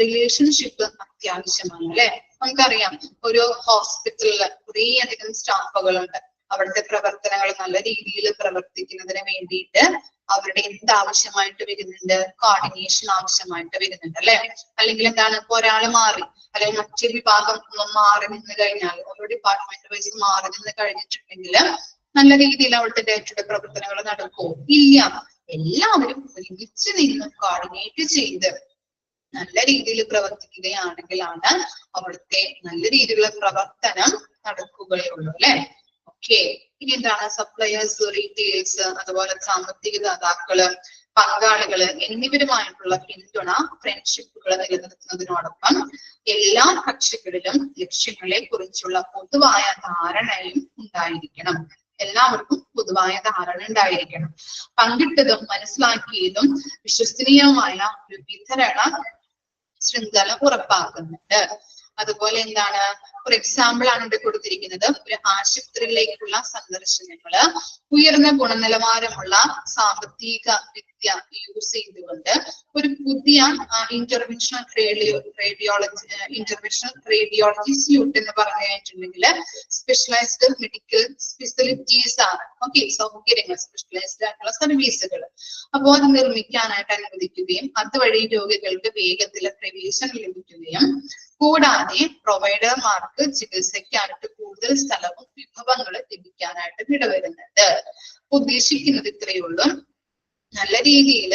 relationship അത്യാവശ്യമാണ് അല്ലെ. നമുക്കറിയാം ഒരു ഹോസ്പിറ്റലില് കുറേ അധികം സ്റ്റാഫുകളുണ്ട്. അവിടുത്തെ പ്രവർത്തനങ്ങൾ നല്ല രീതിയിൽ പ്രവർത്തിക്കുന്നതിന് വേണ്ടിയിട്ട് അവരുടെ എന്ത് ആവശ്യമായിട്ട് വരുന്നുണ്ട്, കോർഡിനേഷൻ ആവശ്യമായിട്ട് വരുന്നുണ്ട് അല്ലെ. അല്ലെങ്കിൽ എന്താണ്, ഇപ്പൊ ഒരാള് മാറി അല്ലെങ്കിൽ മറ്റൊരു വിഭാഗം മാറി നിന്ന് കഴിഞ്ഞാൽ, ഓരോ ഡിപ്പാർട്ട്മെന്റ് വൈസ് മാറി നിന്ന് കഴിഞ്ഞിട്ടുണ്ടെങ്കിൽ നല്ല രീതിയിൽ അവിടുത്തെ ഡേ ടു ഡേ പ്രവർത്തനങ്ങൾ നടക്കുമോ? ഇല്ല. എല്ലാവരും ഒരുമിച്ച് നിന്ന് കോർഡിനേറ്റ് ചെയ്ത് നല്ല രീതിയിൽ പ്രവർത്തിക്കുകയാണെങ്കിലാണ് അവിടുത്തെ നല്ല രീതിയിലുള്ള പ്രവർത്തനം നടക്കുകയുള്ളൂ അല്ലെ. ഓക്കെ, ഇനി എന്താണ് സപ്ലയേഴ്സ്, റീറ്റെയിൽസ്, അതുപോലെ സാമ്പത്തിക ദാതാക്കള്, പങ്കാളികള് എന്നിവരുമായിട്ടുള്ള പിന്തുണ ഫ്രണ്ട്ഷിപ്പുകൾ നിലനിർത്തുന്നതിനോടൊപ്പം എല്ലാ കക്ഷികളിലും ലക്ഷ്യങ്ങളെ കുറിച്ചുള്ള പൊതുവായ ധാരണയും ഉണ്ടായിരിക്കണം. എല്ലാവർക്കും പൊതുവായ ധാരണ ഉണ്ടായിരിക്കണം. പങ്കിട്ടതും മനസ്സിലാക്കിയതും വിശ്വസനീയമായ ഒരു വിതരണ ശൃംഖല ഉറപ്പാക്കുന്നുണ്ട്. അതുപോലെ എന്താണ്, ഒരു എക്സാമ്പിൾ ആണ് ഇവിടെ കൊടുത്തിരിക്കുന്നത്. ഒരു ആശുപത്രിയിലേക്കുള്ള സന്ദർശനങ്ങള് ഉയർന്ന ഗുണനിലവാരമുള്ള സാമ്പത്തിക വിദ്യ യൂസ് ചെയ്തുകൊണ്ട് ഒരു പുതിയ ഇന്റർവെൻഷണൽ റേഡിയോളജി സ്യൂട്ട് എന്ന് പറഞ്ഞു കഴിഞ്ഞിട്ടുണ്ടെങ്കിൽ സ്പെഷ്യലൈസ്ഡ് മെഡിക്കൽ ഫെസിലിറ്റീസ് ആണ്. ഓക്കെ, സൗകര്യങ്ങൾ, സ്പെഷ്യലൈസ്ഡ് ആയിട്ടുള്ള സർവീസുകൾ. അപ്പോൾ അത് നിർമ്മിക്കാനായിട്ട് അനുവദിക്കുകയും അതുവഴി രോഗികൾക്ക് വേഗത്തിൽ പ്രവേശനം ലഭിക്കുകയും കൂടാതെ പ്രൊവൈഡർമാർക്ക് ചികിത്സയ്ക്കായിട്ട് കൂടുതൽ സ്ഥലവും വിഭവങ്ങളും ലഭിക്കാനായിട്ട് ഇടവരുന്നുണ്ട്. ഉദ്ദേശിക്കുന്നത് ഇത്രയേ ഉള്ളൂ. നല്ല രീതിയിൽ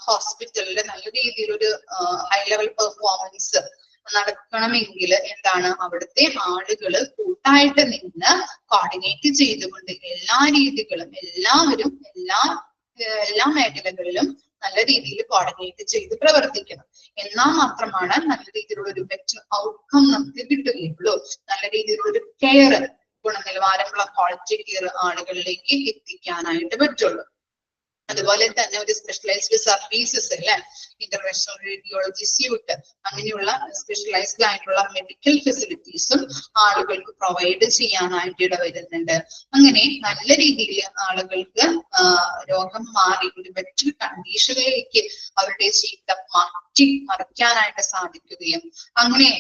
ഹോസ്പിറ്റലിൽ നല്ല രീതിയിൽ ഒരു ഹൈ ലെവൽ പെർഫോമൻസ് നടക്കണമെങ്കിൽ എന്താണ്, അവിടുത്തെ ആളുകൾ കൂട്ടായിട്ട് നിന്ന് കോർഡിനേറ്റ് ചെയ്തുകൊണ്ട് എല്ലാ രീതികളും എല്ലാവരും എല്ലാ മേഖലകളിലും നല്ല രീതിയിൽ കോർഡിനേറ്റ് ചെയ്ത് പ്രവർത്തിക്കണം. എന്നാൽ മാത്രമാണ് നല്ല രീതിയിലുള്ള ഒരു ബെറ്റർ ഔട്ട്കം നമുക്ക് കിട്ടുകയുള്ളൂ. നല്ല രീതിയിലുള്ള ഒരു കെയർ, ഗുണനിലവാരമുള്ള ക്വാളിറ്റി കെയർ ആളുകളിലേക്ക് എത്തിക്കാനായിട്ട് പറ്റുള്ളൂ. അതുപോലെ തന്നെ ഒരു സ്പെഷ്യലൈസ്ഡ് സർവീസസ് അല്ലെ, ഇന്റർനാഷണൽ റേഡിയോളജി സ്യൂട്ട്, അങ്ങനെയുള്ള സ്പെഷ്യലൈസ്ഡ് ആയിട്ടുള്ള മെഡിക്കൽ ഫെസിലിറ്റീസും ആളുകൾക്ക് പ്രൊവൈഡ് ചെയ്യാനായിട്ട് ഇടവരുന്നുണ്ട്. അങ്ങനെ നല്ല രീതിയിൽ ആളുകൾക്ക് രോഗം മാറി ഒരു ബെറ്റർ കണ്ടീഷനിലേക്ക് അവരുടെ ജീവിതം മറിക്കാനായിട്ട് സാധിക്കുകയും അങ്ങനെ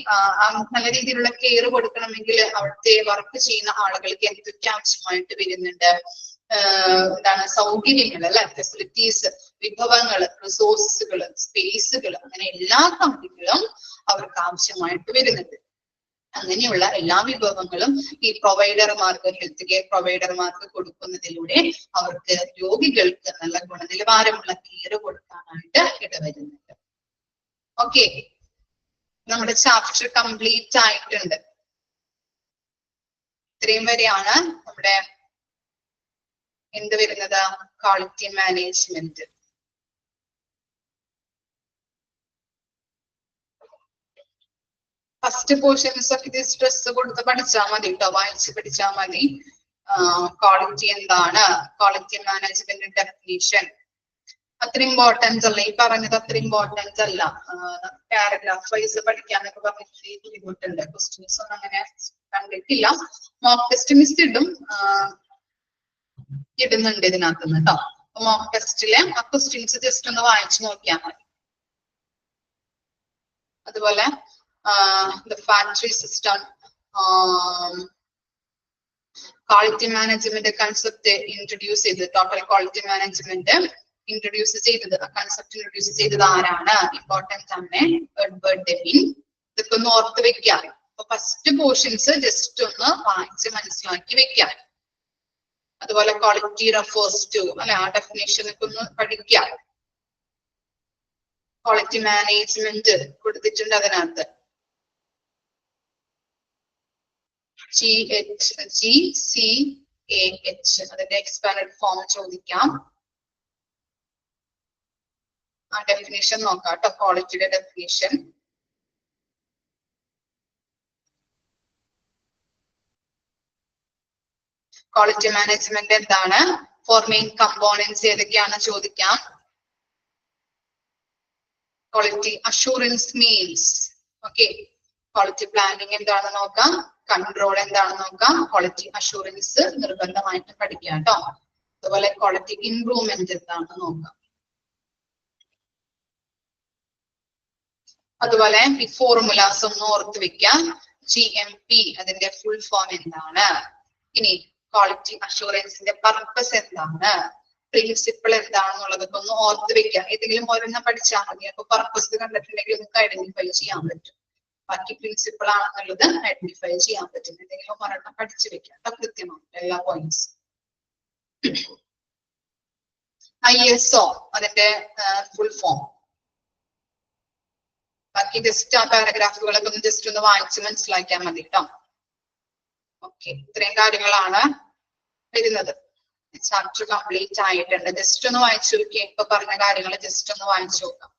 നല്ല രീതിയിലുള്ള കെയർ കൊടുക്കണമെങ്കിൽ അവിടുത്തെ വർക്ക് ചെയ്യുന്ന ആളുകൾക്ക് എന്തൊക്കെ ആവശ്യമായിട്ട് വരുന്നുണ്ട്, എന്താണ് സൗകര്യങ്ങൾ അല്ലെ, ഫെസിലിറ്റീസ്, വിഭവങ്ങൾ, റിസോഴ്സുകൾ, സ്പേസുകൾ, അങ്ങനെ എല്ലാ കാര്യങ്ങളും അവർക്ക് ആവശ്യമായിട്ട് വരുന്നുണ്ട്. അങ്ങനെയുള്ള എല്ലാ വിഭവങ്ങളും ഈ പ്രൊവൈഡർമാർക്ക്, ഹെൽത്ത് കെയർ പ്രൊവൈഡർമാർക്ക് കൊടുക്കുന്നതിലൂടെ അവർക്ക് രോഗികൾക്ക് നല്ല ഗുണനിലവാരമുള്ള കെയർ കൊടുക്കാനായിട്ട് ഇടവരുന്നുണ്ട്. ഓക്കെ, നമ്മുടെ ചാപ്റ്റർ കംപ്ലീറ്റ് ആയിട്ടുണ്ട്. ഇത്രയും വരെയാണ് നമ്മുടെ എന്ത് വരുന്നത്, ക്വാളിറ്റി മാനേജ്മെന്റ്. ഫസ്റ്റ് പോർഷൻസ് ഒക്കെ ഇത് സ്ട്രെസ് കൊടുത്ത് പഠിച്ചാൽ മതി കേട്ടോ, വായിച്ച് പഠിച്ചാൽ മതി. ക്വാളിറ്റി എന്താണ്, ക്വാളിറ്റി മാനേജ്മെന്റ് ഡെഫിനിഷൻ അത്ര ഇമ്പോർട്ടൻസ് അല്ല, ഈ പറഞ്ഞത് അത്ര ഇമ്പോർട്ടൻസ് അല്ല. പാരഗ്രാഫ് വൈസ് പഠിക്കാന്നൊക്കെ പറഞ്ഞിട്ട് ബുദ്ധിമുട്ടുണ്ട്. ക്വസ്റ്റ്യൻസ് ഒന്നും അങ്ങനെ കണ്ടിട്ടില്ല. മോക്ക് ടെസ്റ്റ് മിസ് ഇടുന്നുണ്ട് ഇതിനകത്തുനിന്ന് കേട്ടോ. മോക്ക് ടെസ്റ്റിലെ ആ ക്വസ്റ്റ്യൻസ് ജസ്റ്റ് ഒന്ന് വായിച്ചു നോക്കിയാൽ മതി. അതുപോലെ the factory system, quality management concept introduce ചെയ്തത്, total quality management introduce ചെയ്തത്, ആ concept introduce ചെയ്തത് ആരാണ്? Important ആണ്, എഡ്വേർഡ് ഡെവിൻ. ഇതൊക്കെ ഒന്ന് ഓർത്ത് വെക്കാം. അപ്പൊ ഫസ്റ്റ് പോർഷൻസ് ജസ്റ്റ് ഒന്ന് വായിച്ച് മനസ്സിലാക്കി വെക്കാം. അതുപോലെ ക്വാളിറ്റി റെഫേഴ്സ് ടു അല്ലെ, ആ ഡെഫിനേഷൻ ഒക്കെ ഒന്ന് പഠിക്കാം. ക്വാളിറ്റി മാനേജ്മെന്റ് കൊടുത്തിട്ടുണ്ട് അതിനകത്ത്. GCAH അതിന്റെ എക്സ്പാൻഡഡ് ഫോം ചോദിക്കാം. ആ ഡെഫിനേഷൻ നോക്കാം കേട്ടോ, ക്വാളിറ്റിയുടെ ഡെഫിനേഷൻ. ക്വാളിറ്റി മാനേജ്മെന്റ് എന്താണ്? ഫോർ മെയിൻ കമ്പോണൻസ് ഏതൊക്കെയാണ് ചോദിക്കാം. Quality assurance means, okay. Quality planning എന്താണെന്ന് നോക്കാം, കൺട്രോൾ എന്താണെന്ന് നോക്കാം, ക്വാളിറ്റി അഷുറൻസ് നിർബന്ധമായിട്ട് പഠിക്കാം കേട്ടോ. അതുപോലെ ക്വാളിറ്റി ഇംപ്രൂവ്മെന്റ് എന്താണെന്ന് നോക്കാം. അതുപോലെ ഈ ഫോർമുലാസ് ഒന്ന് ഓർത്ത് വെക്കാം. GMP അതിന്റെ ഫുൾ ഫോം എന്താണ്? ഇനി ക്വാളിറ്റി അഷുറൻസിന്റെ പർപ്പസ് എന്താണ്, പ്രിൻസിപ്പിൾ എന്താണെന്നുള്ളതൊക്കെ ഒന്ന് ഓർത്ത് വെക്കാം. ഏതെങ്കിലും ഒരെണ്ണം പഠിച്ചാൽ മതി. അപ്പൊ പർപ്പസ് കണ്ടിട്ടുണ്ടെങ്കിൽ നമുക്ക് ഐഡന്റിഫൈ ചെയ്യാൻ പറ്റും. ബാക്കി പ്രിൻസിപ്പിൾ ആണെന്നുള്ളത് ഐഡന്റിഫൈ ചെയ്യാൻ പറ്റും. എന്തെങ്കിലും ഒരെണ്ണം പഠിച്ചു വെക്കാം കൃത്യമാണ് എല്ലാ പോയിന്റ്സ്. ISO അതിന്റെ ഫുൾ ഫോം. ബാക്കി ജസ്റ്റ് ആ പാരഗ്രാഫുകളൊക്കെ ഒന്ന് ജസ്റ്റ് ഒന്ന് വായിച്ച് മനസ്സിലാക്കിയാൽ മതി കേട്ടോ. ഓക്കെ, ഇത്രയും കാര്യങ്ങളാണ് വരുന്നത്. ചാപ്റ്റർ കംപ്ലീറ്റ് ആയിട്ടുണ്ട്. ജസ്റ്റ് ഒന്ന് വായിച്ചു നോക്കിയേ. ഇപ്പൊ പറഞ്ഞ കാര്യങ്ങൾ ജസ്റ്റ് ഒന്ന് വായിച്ചു നോക്കാം.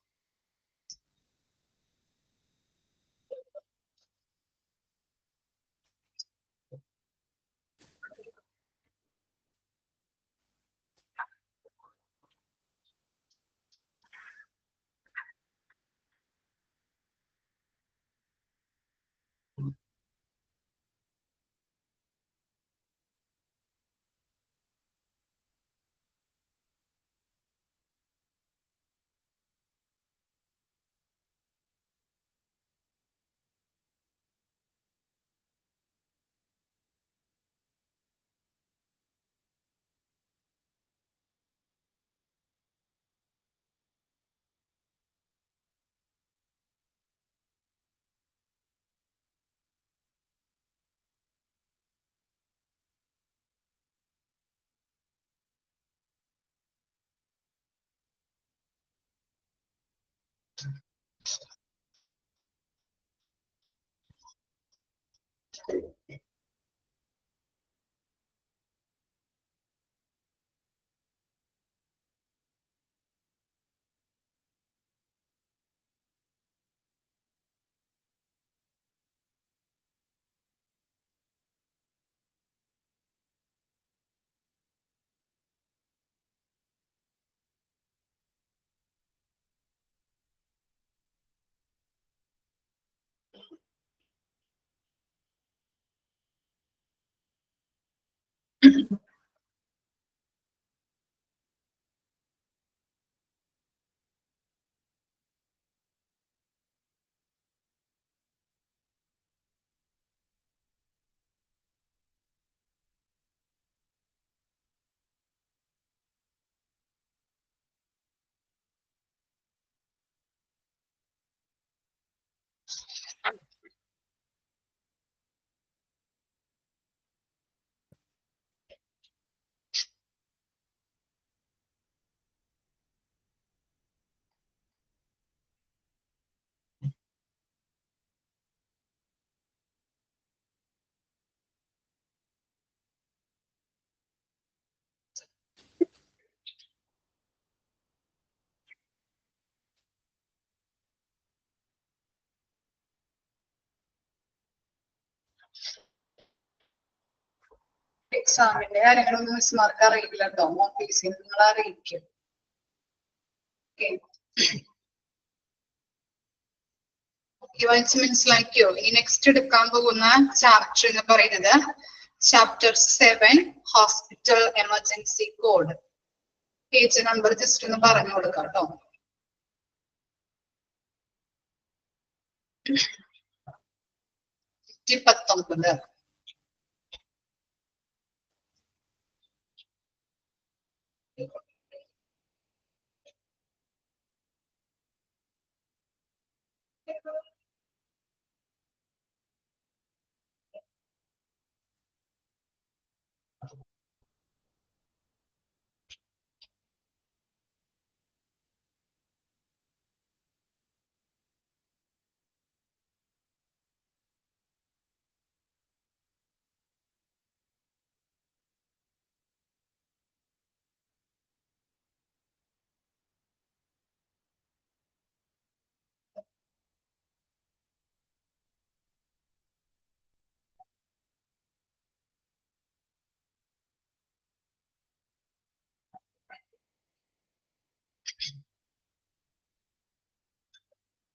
എക്സാമിന്റെ കാര്യങ്ങളൊന്നും മിസ്മാർക്ക് അറിയില്ല കേട്ടോ. ഓഫീസിൽ നിങ്ങൾ അറിയിക്കും. വായിച്ച് മനസ്സിലാക്കിയോ? ഇനി നെക്സ്റ്റ് എടുക്കാൻ പോകുന്ന ചാപ്റ്റർ എന്ന് പറയുന്നത് chapter 7 hospital emergency code. Page number just ഒന്ന് പറഞ്ഞു കൊടുക്കാം കേട്ടോ. 119.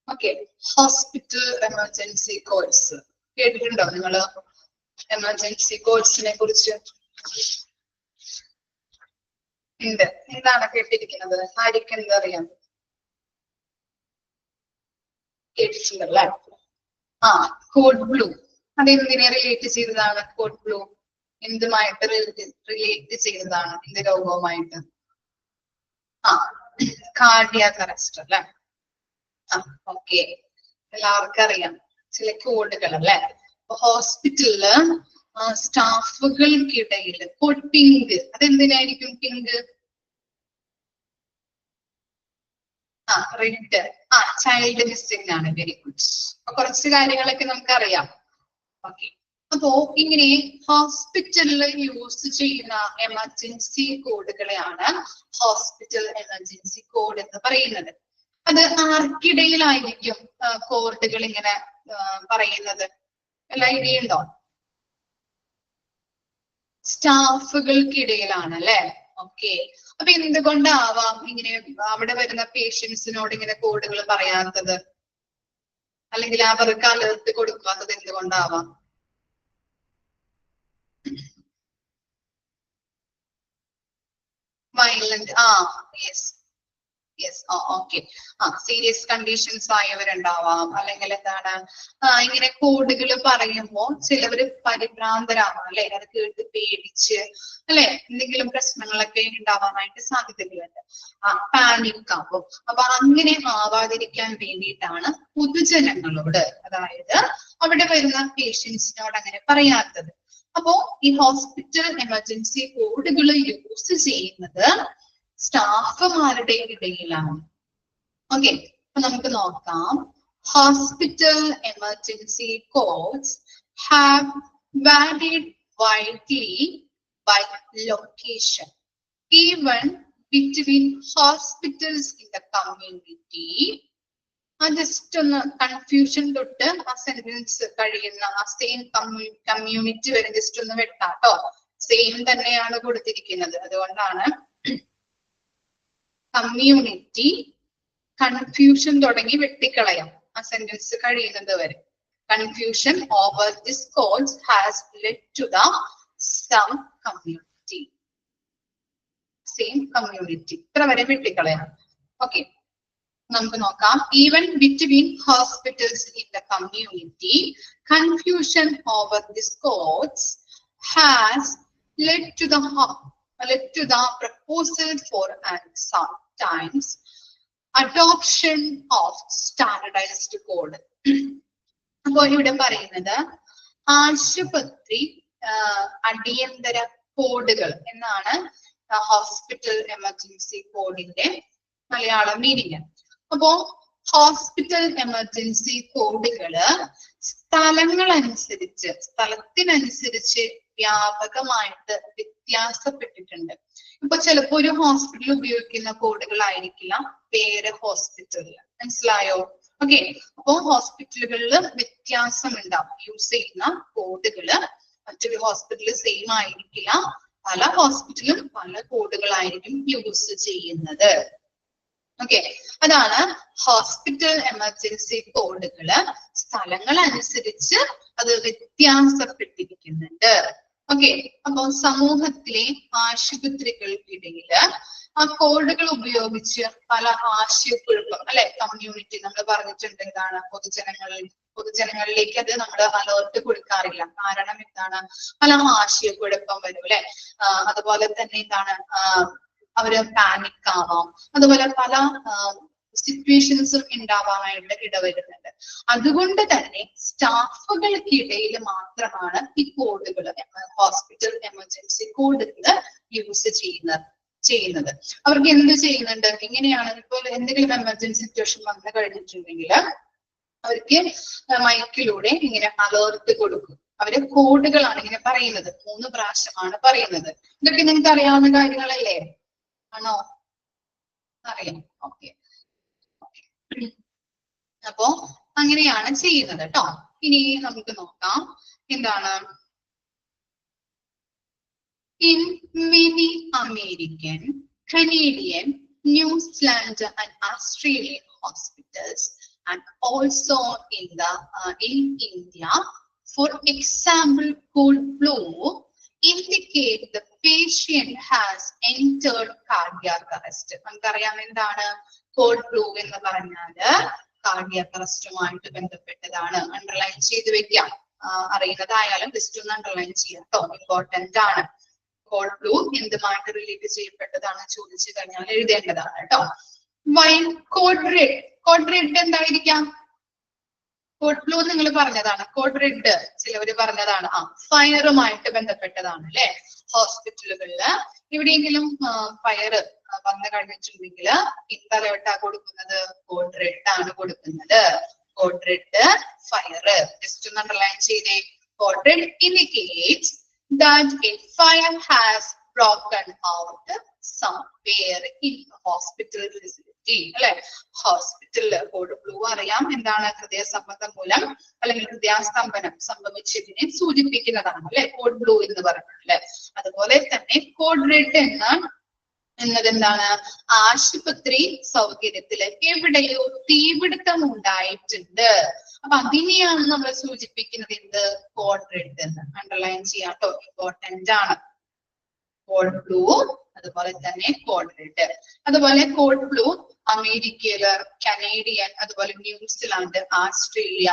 ഓക്കെ, ഹോസ്പിറ്റൽ എമർജൻസി കോഴ്സ് കേട്ടിട്ടുണ്ടോ നിങ്ങള്? എമർജൻസി കോഴ്സിനെ കുറിച്ച് ഉണ്ട്. എന്താണ് കേട്ടിരിക്കുന്നത്? ആർക്കും എന്താ അറിയാം? കേട്ടിട്ടുണ്ടല്ലേ? ആ, കോഡ് ബ്ലൂ അതെന്തിനെ റിലേറ്റ് ചെയ്തതാണ്? കോഡ് ബ്ലൂ എന്തുമായിട്ട് റിലേറ്റ് ചെയ്തതാണ്? എന്ത് രോഗവുമായിട്ട്? ആ, കാർഡിയാക് അറസ്റ്റ് അല്ലെ? ആ, ഓക്കെ, എല്ലാവർക്കും അറിയാം ചില കോഡുകൾ അല്ലെ? ഹോസ്പിറ്റലില് സ്റ്റാഫുകൾക്കിടയിൽ കോഡ് പിങ്ക്, അതെന്തിനായിരിക്കും പിങ്ക്? ആ, റെഡ്. ആ, ചൈൽഡ് മിസ്സിംഗ് ആണ്. Very good. കുറച്ച് കാര്യങ്ങളൊക്കെ നമുക്ക് അറിയാം. ഓക്കെ, അപ്പോ ഇങ്ങനെ ഹോസ്പിറ്റലിൽ യൂസ് ചെയ്യുന്ന എമർജൻസി കോഡുകളെയാണ് ഹോസ്പിറ്റൽ എമർജൻസി കോഡ് എന്ന് പറയുന്നത്. അത് ആർക്കിടയിലായിരിക്കും കോഡുകൾ ഇങ്ങനെ പറയുന്നത്? വല്ല ഐഡിയ ഉണ്ടോ? സ്റ്റാഫുകൾക്കിടയിലാണ് അല്ലെ? ഓക്കെ, അപ്പൊ എന്തുകൊണ്ടാവാം ഇങ്ങനെ അവിടെ വരുന്ന പേഷ്യൻസിനോട് ഇങ്ങനെ കോഡുകൾ പറയാത്തത്, അല്ലെങ്കിൽ അവർക്ക് അലേർട്ട് കൊടുക്കാത്തത് എന്തുകൊണ്ടാവാം? Violent, yes yes, okay. Serious conditions ആയവരുണ്ടാവാം, അല്ലെങ്കിൽ എന്താണ് ഇങ്ങനെ കോഡുകൾ പറയുമ്പോൾ ചിലവര് പരിഭ്രാന്തരാവാം അല്ലെ? അത് കേട്ട് പേടിച്ച് അല്ലെ എന്തെങ്കിലും പ്രശ്നങ്ങളൊക്കെ ഉണ്ടാവാനായിട്ട് സാധ്യതകളുണ്ട്. പാനിക് ആവും. അപ്പൊ അങ്ങനെ ആവാതിരിക്കാൻ വേണ്ടിയിട്ടാണ് പൊതുജനങ്ങളോട്, അതായത് അവിടെ വരുന്ന പേഷ്യൻസിനോട് അങ്ങനെ പറയാത്തത്. അപ്പോ ഈ ഹോസ്പിറ്റൽ എമർജൻസി കോഡുകൾ യൂസ് ചെയ്യുന്നത് സ്റ്റാഫുമാരുടെ ഇടയിലാണ്. ഓക്കെ, അപ്പൊ നമുക്ക് നോക്കാം. Hospital emergency codes have varied widely by location, even between hospitals in the community. Just ഒന്ന് കൺഫ്യൂഷൻ തൊട്ട് ആ സെന്റൻസ് കഴിയുന്ന ആ സെയിം കമ്മ്യൂണിറ്റി വരെ ജസ്റ്റ് ഒന്ന് വെട്ടാട്ടോ. സെയിം തന്നെയാണ് കൊടുത്തിരിക്കുന്നത്, അതുകൊണ്ടാണ് കമ്മ്യൂണിറ്റി കൺഫ്യൂഷൻ തുടങ്ങി വെട്ടിക്കളയാം ആ സെന്റൻസ് കഴിയുന്നത് വരെ. Confusion over this codes has led to the some community. Same community ഇത്ര വരെ വെട്ടിക്കളയാം. ഓക്കെ, നമുക്ക് നോക്കാം. Even between hospitals in the community, confusion over this codes has led to the proposal for and sometimes adoption of standardized code. അപ്പോൾ ഇവിടെ പറയുന്നത് ആശുപത്രി അടിയന്തര കോഡുകൾ എന്നാണ് ഹോസ്പിറ്റൽ എമർജൻസി കോഡിന്റെ മലയാളം മീനിങ്. അപ്പോ ഹോസ്പിറ്റൽ എമർജൻസി കോഡുകള് സ്ഥലത്തിനനുസരിച്ച് വ്യാപകമായിട്ട് വ്യത്യാസപ്പെട്ടിട്ടുണ്ട്. ഇപ്പൊ ചിലപ്പോ ഒരു ഹോസ്പിറ്റൽ ഉപയോഗിക്കുന്ന കോഡുകളായിരിക്കില്ല വേറെ ഹോസ്പിറ്റലിൽ. മനസ്സിലായോ? ഓക്കെ, അപ്പോ ഹോസ്പിറ്റലുകളിൽ വ്യത്യാസം ഉണ്ടാവും. യൂസ് ചെയ്യുന്ന കോഡുകള് മറ്റൊരു ഹോസ്പിറ്റലിൽ സെയിം ആയിരിക്കില്ല. പല ഹോസ്പിറ്റലും പല കോഡുകളായിരിക്കും യൂസ് ചെയ്യുന്നത്. ഓക്കെ, അതാണ് ഹോസ്പിറ്റൽ എമർജൻസി കോഡുകള് സ്ഥലങ്ങളനുസരിച്ച് അത് വ്യത്യാസപ്പെട്ടിരിക്കുന്നുണ്ട്. ഓക്കെ, അപ്പൊ സമൂഹത്തിലെ ആശുപത്രികൾക്കിടയില് ആ കോഡുകൾ ഉപയോഗിച്ച് പല ആശയക്കുഴപ്പം അല്ലെ? കമ്മ്യൂണിറ്റി നമ്മൾ പറഞ്ഞിട്ടുണ്ട്, എന്താണ് പൊതുജനങ്ങളിലേക്ക് അത് നമ്മൾ അലേർട്ട് കൊടുക്കാറില്ല. കാരണം എന്താണ്, പല ആശയക്കുഴപ്പം വരും അല്ലെ. അതുപോലെ തന്നെ എന്താണ്, അവര് പാനിക് ആവാം, അതുപോലെ പല സിറ്റുവേഷൻസും ഉണ്ടാവാനായിട്ട് ഇടവരുന്നുണ്ട്. അതുകൊണ്ട് തന്നെ സ്റ്റാഫുകൾക്കിടയിൽ മാത്രമാണ് ഈ കോഡുകൾ, ഹോസ്പിറ്റൽ എമർജൻസി കോഡുകൾ യൂസ് ചെയ്യുന്നത്. അവർക്ക് എന്ത് ചെയ്യുന്നുണ്ട്, എങ്ങനെയാണ് ഇപ്പോൾ എന്തെങ്കിലും എമർജൻസി സിറ്റുവേഷൻ വന്നു കഴിഞ്ഞിട്ടുണ്ടെങ്കിൽ അവർക്ക് മൈക്കിലൂടെ ഇങ്ങനെ അലേർട്ട് കൊടുക്കും. അവര് കോഡുകളാണ് ഇങ്ങനെ പറയുന്നത്, 3 പ്രാവശ്യമാണ് പറയുന്നത്. ഇതൊക്കെ നിങ്ങൾക്ക് അറിയാവുന്ന കാര്യങ്ങളല്ലേ? ആണോ? അറിയാം. ഓക്കെ. അപ്പോ അങ്ങനെയാണ് ചെയ്യുന്നത് കേട്ടോ. ഇനി നമുക്ക് നോക്കാം എന്താണ്. In many American, Canadian, New Zealand and Australian hospitals and also in India, for example, cold flu indicate the patient has entered cardiac arrest. നമുക്കറിയാം എന്താണ് കോൾഡ് ഫ്ലൂ എന്ന് പറഞ്ഞാല് കാർഡിയാക് അറസ്റ്റുമായിട്ട് ബന്ധപ്പെട്ടതാണ്. അണ്ടർലൈൻ ചെയ്ത് വെക്കാം, അറിയുന്നതായാലും ജസ്റ്റ് ഒന്ന് അണ്ടർലൈൻ ചെയ്യാം കേട്ടോ, ഇമ്പോർട്ടന്റ് ആണ്. കോൾഡ് ഫ്ലൂ എന്തുമായിട്ട് റിലേറ്റ് ചെയ്യപ്പെട്ടതാണ് ചോദിച്ചു കഴിഞ്ഞാൽ എഴുതേണ്ടതാണ് കേട്ടോ. വൈൻ കോഡ് റെഡ് എന്തായിരിക്കാം? കോഡ് ഫ്ലൂ നിങ്ങൾ പറഞ്ഞതാണ്, കോഡ് റെഡ് ചിലവര് പറഞ്ഞതാണ്. ഫയറുമായിട്ട് ബന്ധപ്പെട്ടതാണ് അല്ലെ. ഹോസ്പിറ്റലുകളില് എവിടെയെങ്കിലും ഫയർ വന്നു കഴിഞ്ഞിട്ടുണ്ടെങ്കിൽ എന്ത് അലേർട്ടാ കൊടുക്കുന്നത്? കോഡ് റെഡ് ആണ് കൊടുക്കുന്നത്. കോഡ് റെഡ് ഫയർ ജസ്റ്റ് ഒന്ന് അണ്ടർലൈൻ ചെയ്തേ. Code red indicates that a fire has broken out somewhere in the hospital facility. അല്ലെ, ഹോസ്പിറ്റലില് കോഡ് ഫ്ലൂ അറിയാം എന്താണ്, ഹൃദയസമ്മർദ്ദം മൂലം അല്ലെങ്കിൽ ഹൃദയസ്തംഭനം സംഭവിച്ചതിനെ സൂചിപ്പിക്കുന്നതാണ് അല്ലെ കോഡ് ഫ്ലൂ എന്ന് പറയുന്നത് അല്ലെ. അതുപോലെ തന്നെ കോഡ് റെഡ് എന്നത് എന്താണ്, ആശുപത്രി സൗകര്യത്തില് എവിടെയോ തീപിടുത്തം ഉണ്ടായിട്ടുണ്ട്. അപ്പൊ അതിനെയാണ് നമ്മൾ സൂചിപ്പിക്കുന്നത് എന്ത്, കോഡ് റെഡ് എന്ന്. അണ്ടർലൈൻ ചെയ്യാം കേട്ടോ, ഇമ്പോർട്ടന്റ് ആണ്. കോഡ് ഫ്ലൂ അതുപോലെ തന്നെ കോഡ് റെഡ്. അതുപോലെ കോഡ് ഫ്ലൂ അമേരിക്കയില്, കനേഡിയൻ, അതുപോലെ ന്യൂസിലാൻഡ്, ഓസ്ട്രേലിയ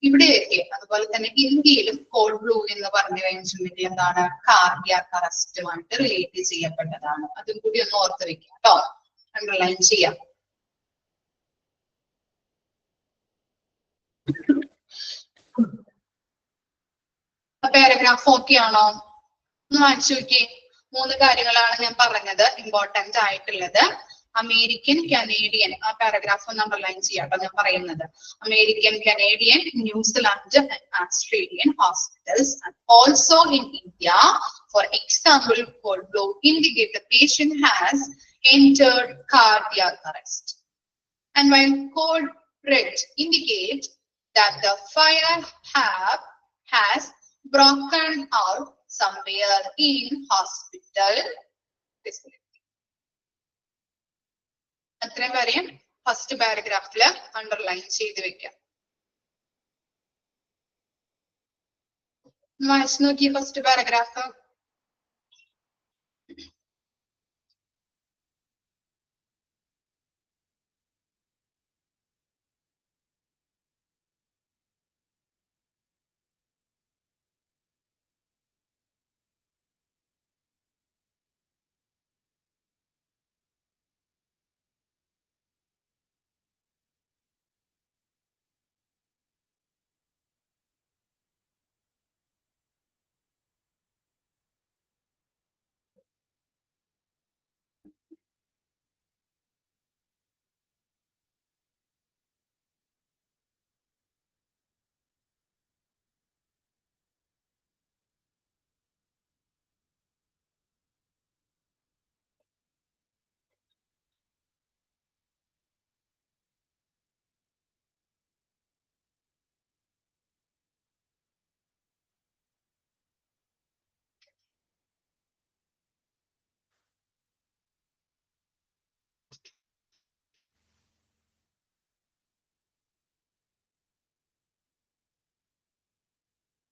ഇവിടെയൊക്കെ, അതുപോലെ തന്നെ ഇന്ത്യയിലും കോഡ് ഫ്ലൂ എന്ന് പറഞ്ഞു കഴിഞ്ഞിട്ടുണ്ടെങ്കിൽ എന്താണ്, കാർഡിയാക് അറസ്റ്റുമായിട്ട് റിലേറ്റ് ചെയ്യപ്പെട്ടതാണ്. അതും കൂടി ഒന്ന് ഓർത്ത് വെക്കാം കേട്ടോ, അണ്ടർലൈൻ ചെയ്യാം. പാരഗ്രാഫ് ഓക്കെ ആണോ? ഒന്ന് വായിച്ചു നോക്കി. 3 കാര്യങ്ങളാണ് ഞാൻ പറഞ്ഞത് ഇമ്പോർട്ടന്റ് ആയിട്ടുള്ളത്. അമേരിക്കൻ, കനേഡിയൻ, ആ പാരഗ്രാഫ് ഒന്ന് അണ്ടർലൈൻ ചെയ്യാട്ടോ ഞാൻ പറയുന്നത്. American, Canadian, New Zealand and Australian hospitals and also in India, for example, cold flu indicate the patient has entered cardiac arrest. And while code red indicate that the fire has broken out somewhere in hospital facility. അത്രയും കാര്യം first പാരഗ്രാഫില് underline ചെയ്ത് വെക്കാം. വായിച്ചു നോക്കി first paragraph.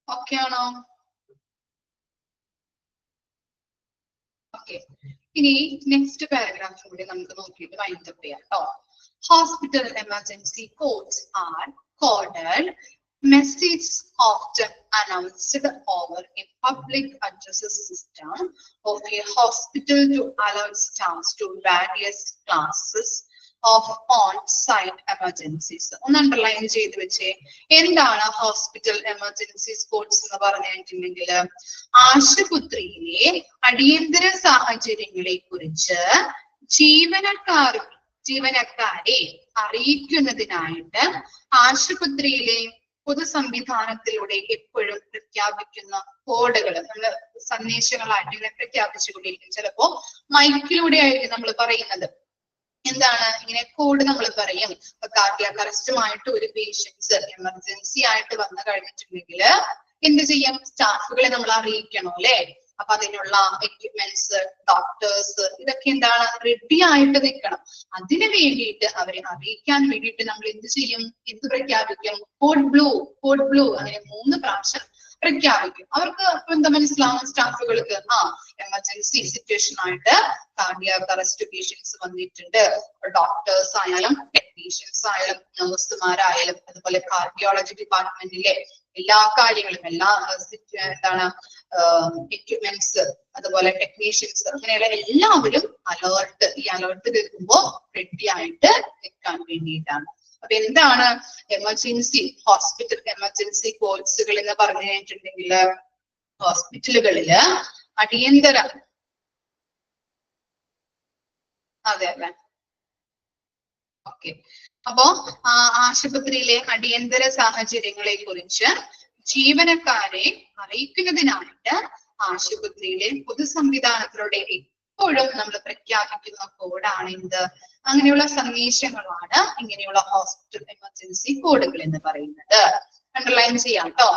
Okay ആണോ? Okay, ഇനി next paragraph കൂടി നമുക്ക് നോക്കിയിട്ട് വൈൻഡപ്പ് ചെയ്യാം കേട്ടോ. Hospital emergency codes are coded Message often announced over a public address system of a hospital to alert staffs to various classes of on-site emergencies. ഒന്ന് underline ചെയ്ത് വെച്ചേ. എന്താണ് ഹോസ്പിറ്റൽ എമർജൻസീസ് കോഡ്സ് എന്ന് പറഞ്ഞിട്ടുണ്ടെങ്കിൽ ആശുപത്രിയിലെ അടിയന്തര സാഹചര്യങ്ങളെ കുറിച്ച് ജീവനക്കാരെ അറിയിക്കുന്നതിനായിട്ട് ആശുപത്രിയിലെ പൊതു സംവിധാനത്തിലൂടെ എപ്പോഴും പ്രഖ്യാപിക്കുന്ന കോഡുകൾ നമ്മൾ സന്ദേശങ്ങളായിട്ട് ഇങ്ങനെ പ്രഖ്യാപിച്ചുകൊണ്ടിരിക്കും. ചിലപ്പോ മൈക്കിലൂടെ ആയിരിക്കും നമ്മൾ പറയുന്നത്. എന്താണ് ഇങ്ങനെ കോഡ് നമ്മൾ പറയും. കാർഡിയാക് അറസ്റ്റുമായിട്ട് ഒരു പേഷ്യൻസ് എമർജൻസി ആയിട്ട് വന്നു കഴിഞ്ഞിട്ടുണ്ടെങ്കിൽ എന്ത് ചെയ്യാം? സ്റ്റാഫുകളെ നമ്മൾ അറിയിക്കണം അല്ലെ. അപ്പൊ അതിനുള്ള എക്യുപ്മെന്റ്സ്, ഡോക്ടേഴ്സ് ഇതൊക്കെ എന്താണ് റെഡി ആയിട്ട് നിൽക്കണം. അതിന് വേണ്ടിയിട്ട് അവരെ അറിയിക്കാൻ വേണ്ടിയിട്ട് നമ്മൾ എന്ത് ചെയ്യും? എന്ത് പ്രഖ്യാപിക്കും? കോഡ് ബ്ലൂ അങ്ങനെ 3 പ്രാവശ്യം പ്രഖ്യാപിക്കും. അവർക്ക് എന്താ മനസ്സിലാവും? സ്റ്റാഫുകൾക്ക് എമർജൻസി സിറ്റുവേഷൻ ആയിട്ട് കാർഡിയാക് അറസ്റ്റ് പേഷ്യൻസ് വന്നിട്ടുണ്ട്. ഡോക്ടേഴ്സ് ആയാലും ടെക്നീഷ്യൻസ് ആയാലും നഴ്സുമാരായാലും അതുപോലെ കാർഡിയോളജി ഡിപ്പാർട്ട്മെന്റിലെ എല്ലാ കാര്യങ്ങളും എന്താണ് എക്യുപ്മെന്റ്സ് അതുപോലെ ടെക്നീഷ്യൻസ് അങ്ങനെയുള്ള എല്ലാവരും ഈ അലേർട്ട് കേൾക്കുമ്പോൾ റെഡി ആയിട്ട് നിൽക്കാൻ വേണ്ടിയിട്ടാണ്. അപ്പൊ എന്താണ് എമർജൻസി ഹോസ്പിറ്റൽ എമർജൻസി കോഴ്സുകൾ എന്ന് പറഞ്ഞു കഴിഞ്ഞിട്ടുണ്ടെങ്കിൽ ഹോസ്പിറ്റലുകളില് അടിയന്തര അതെ ഓക്കെ. അപ്പോ ആശുപത്രിയിലെ അടിയന്തര സാഹചര്യങ്ങളെ കുറിച്ച് ജീവനക്കാരെ അറിയിക്കുന്നതിനായിട്ട് ആശുപത്രിയിലെ പൊതു സംവിധാനത്തിലൂടെ എപ്പോഴും നമ്മൾ പ്രഖ്യാപിക്കുന്ന കോഡാണ് എന്ത്? അങ്ങനെയുള്ള സന്ദേശങ്ങളാണ് ഇങ്ങനെയുള്ള ഹോസ്പിറ്റൽ എമർജൻസി കോഡുകൾ എന്ന് പറയുന്നത്. അണ്ടർലൈൻ ചെയ്യാം കേട്ടോ.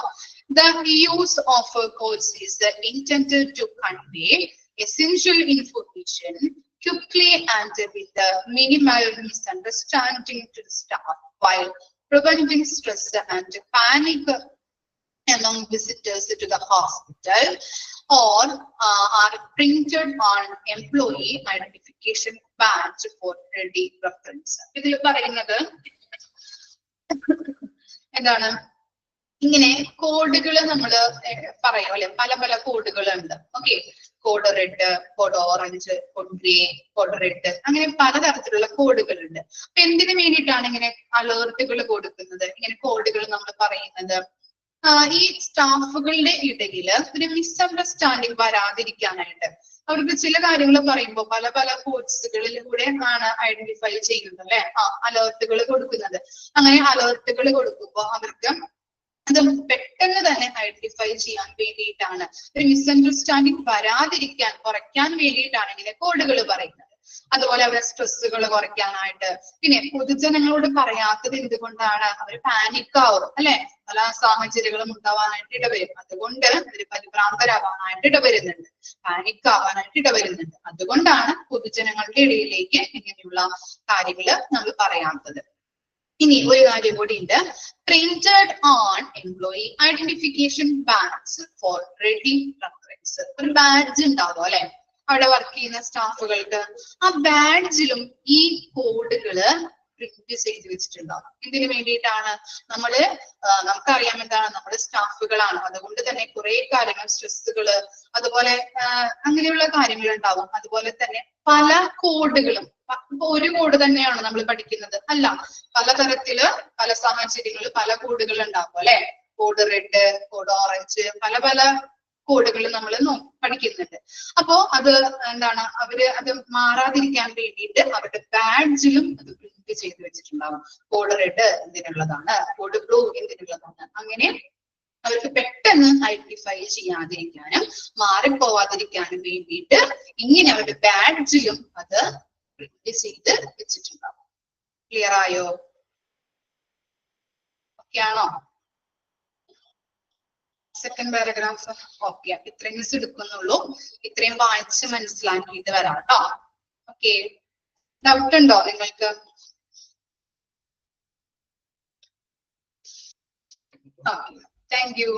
The use of codes is intended to convey essential information quickly and with the minimal misunderstanding to the staff while preventing stress and panic among visitors to the hospital or are printed on employee identification badge for ready reference. ഇതിൽ പറയുന്നത് എന്താണ്? ഇങ്ങനെ കോഡുകൾ നമ്മൾ പറയും അല്ലെ. പല പല കോഡുകളുണ്ട്. Okay, code red, code orange, code grey, code red, അങ്ങനെ പലതരത്തിലുള്ള കോഡുകളുണ്ട്. അപ്പൊ എന്തിനു വേണ്ടിയിട്ടാണ് ഇങ്ങനെ അലേർട്ടുകൾ കൊടുക്കുന്നത്? ഇങ്ങനെ കോഡുകൾ നമ്മൾ പറയുന്നത് ഈ സ്റ്റാഫുകളുടെ ഇടയിൽ ഒരു മിസ്അണ്ടർസ്റ്റാൻഡിങ് വരാതിരിക്കാനായിട്ട്. അവർക്ക് ചില കാര്യങ്ങൾ പറയുമ്പോൾ പല പല കോഡ്സുകളിലൂടെ ആണ് ഐഡന്റിഫൈ ചെയ്യുന്നത് അല്ലെ, അലേർട്ടുകൾ കൊടുക്കുന്നത്. അങ്ങനെ അലേർട്ടുകൾ കൊടുക്കുമ്പോൾ അവർക്ക് അത് പെട്ടെന്ന് തന്നെ ഐഡന്റിഫൈ ചെയ്യാൻ വേണ്ടിയിട്ടാണ്, ഒരു മിസ്അണ്ടർസ്റ്റാൻഡിങ് കുറയ്ക്കാൻ വേണ്ടിയിട്ടാണ് ഇങ്ങനെ കോഡുകൾ പറയുന്നത്. അതുപോലെ അവരുടെ സ്ട്രെസ്സുകൾ കുറയ്ക്കാനായിട്ട്. പിന്നെ പൊതുജനങ്ങളോട് പറയാത്തത് എന്തുകൊണ്ടാണ്? അവർ പാനിക് ആവും അല്ലെ. പല സാഹചര്യങ്ങളും ഉണ്ടാവാനായിട്ട് ഇടവരും. അതുകൊണ്ട് അവർ പരിഭ്രാന്തരാവാനായിട്ട് ഇടവരുന്നുണ്ട്, പാനിക് ആവാനായിട്ട് ഇടവരുന്നുണ്ട്. അതുകൊണ്ടാണ് പൊതുജനങ്ങളുടെ ഇടയിലേക്ക് ഇങ്ങനെയുള്ള കാര്യങ്ങൾ നമ്മൾ പറയാത്തത്. ഇനി ഒരു കാര്യം കൂടി ഉണ്ട്. Printed on employee identification badge for ready reference. ഒരു ബാഡ്ജ് ഉണ്ടാവും അല്ലെ അവിടെ വർക്ക് ചെയ്യുന്ന സ്റ്റാഫുകൾക്ക്. ആ ബാഡ്ജിലും ഈ കോഡുകള് പ്രിന്റ് ചെയ്ത് വെച്ചിട്ടുണ്ടാവും. ഇതിന് വേണ്ടിയിട്ടാണ് നമുക്കറിയാം എന്താണ്, നമ്മുടെ സ്റ്റാഫുകളാണ്. അതുകൊണ്ട് തന്നെ കുറെ കാര്യങ്ങൾ, സ്ട്രെസ്സുകള് അതുപോലെ അങ്ങനെയുള്ള കാര്യങ്ങൾ ഉണ്ടാവും. അതുപോലെ തന്നെ പല കോഡുകളും, ഒരു കോഡ് തന്നെയാണ് നമ്മൾ പഠിക്കുന്നത് അല്ല, പലതരത്തില് പല സാഹചര്യങ്ങളിൽ പല കോഡുകൾ ഉണ്ടാവും അല്ലെ. കോഡ് റെഡ്, കോഡ് ഓറഞ്ച്, പല പല കോഡുകൾ നമ്മൾ പഠിക്കുന്നുണ്ട്. അപ്പോ അത് എന്താണ്, അവര് അത് മാറാതിരിക്കാൻ വേണ്ടിയിട്ട് അവരുടെ ബാഡ്ജിലും അത് പ്രിന്റ് ചെയ്ത് വെച്ചിട്ടുണ്ടാവും. കോഡ് റെഡ് എന്തിനുള്ളതാണ്, കോഡ് ബ്ലൂ എന്തിനുള്ളതാണ്. അങ്ങനെ അവർക്ക് പെട്ടെന്ന് ഐഡന്റിഫൈ ചെയ്യാതിരിക്കാനും മാറിപ്പോവാതിരിക്കാനും വേണ്ടിയിട്ട് ഇങ്ങനെ അവരുടെ ബാഡ്ജിലും അത് പ്രിന്റ് ചെയ്ത് വെച്ചിട്ടുണ്ടാവും. ക്ലിയർ ആയോ? ഓക്കെ ആണോ? Second paragraph okay. ഇത്രയും മിസ് എടുക്കുന്നുള്ളൂ. ഇത്രയും വായിച്ച് മനസ്സിലാക്കിയിട്ട് വരാം കേട്ടോ. ഓക്കെ, ഡൗട്ട് ഉണ്ടോ നിങ്ങൾക്ക്? Okay, thank you.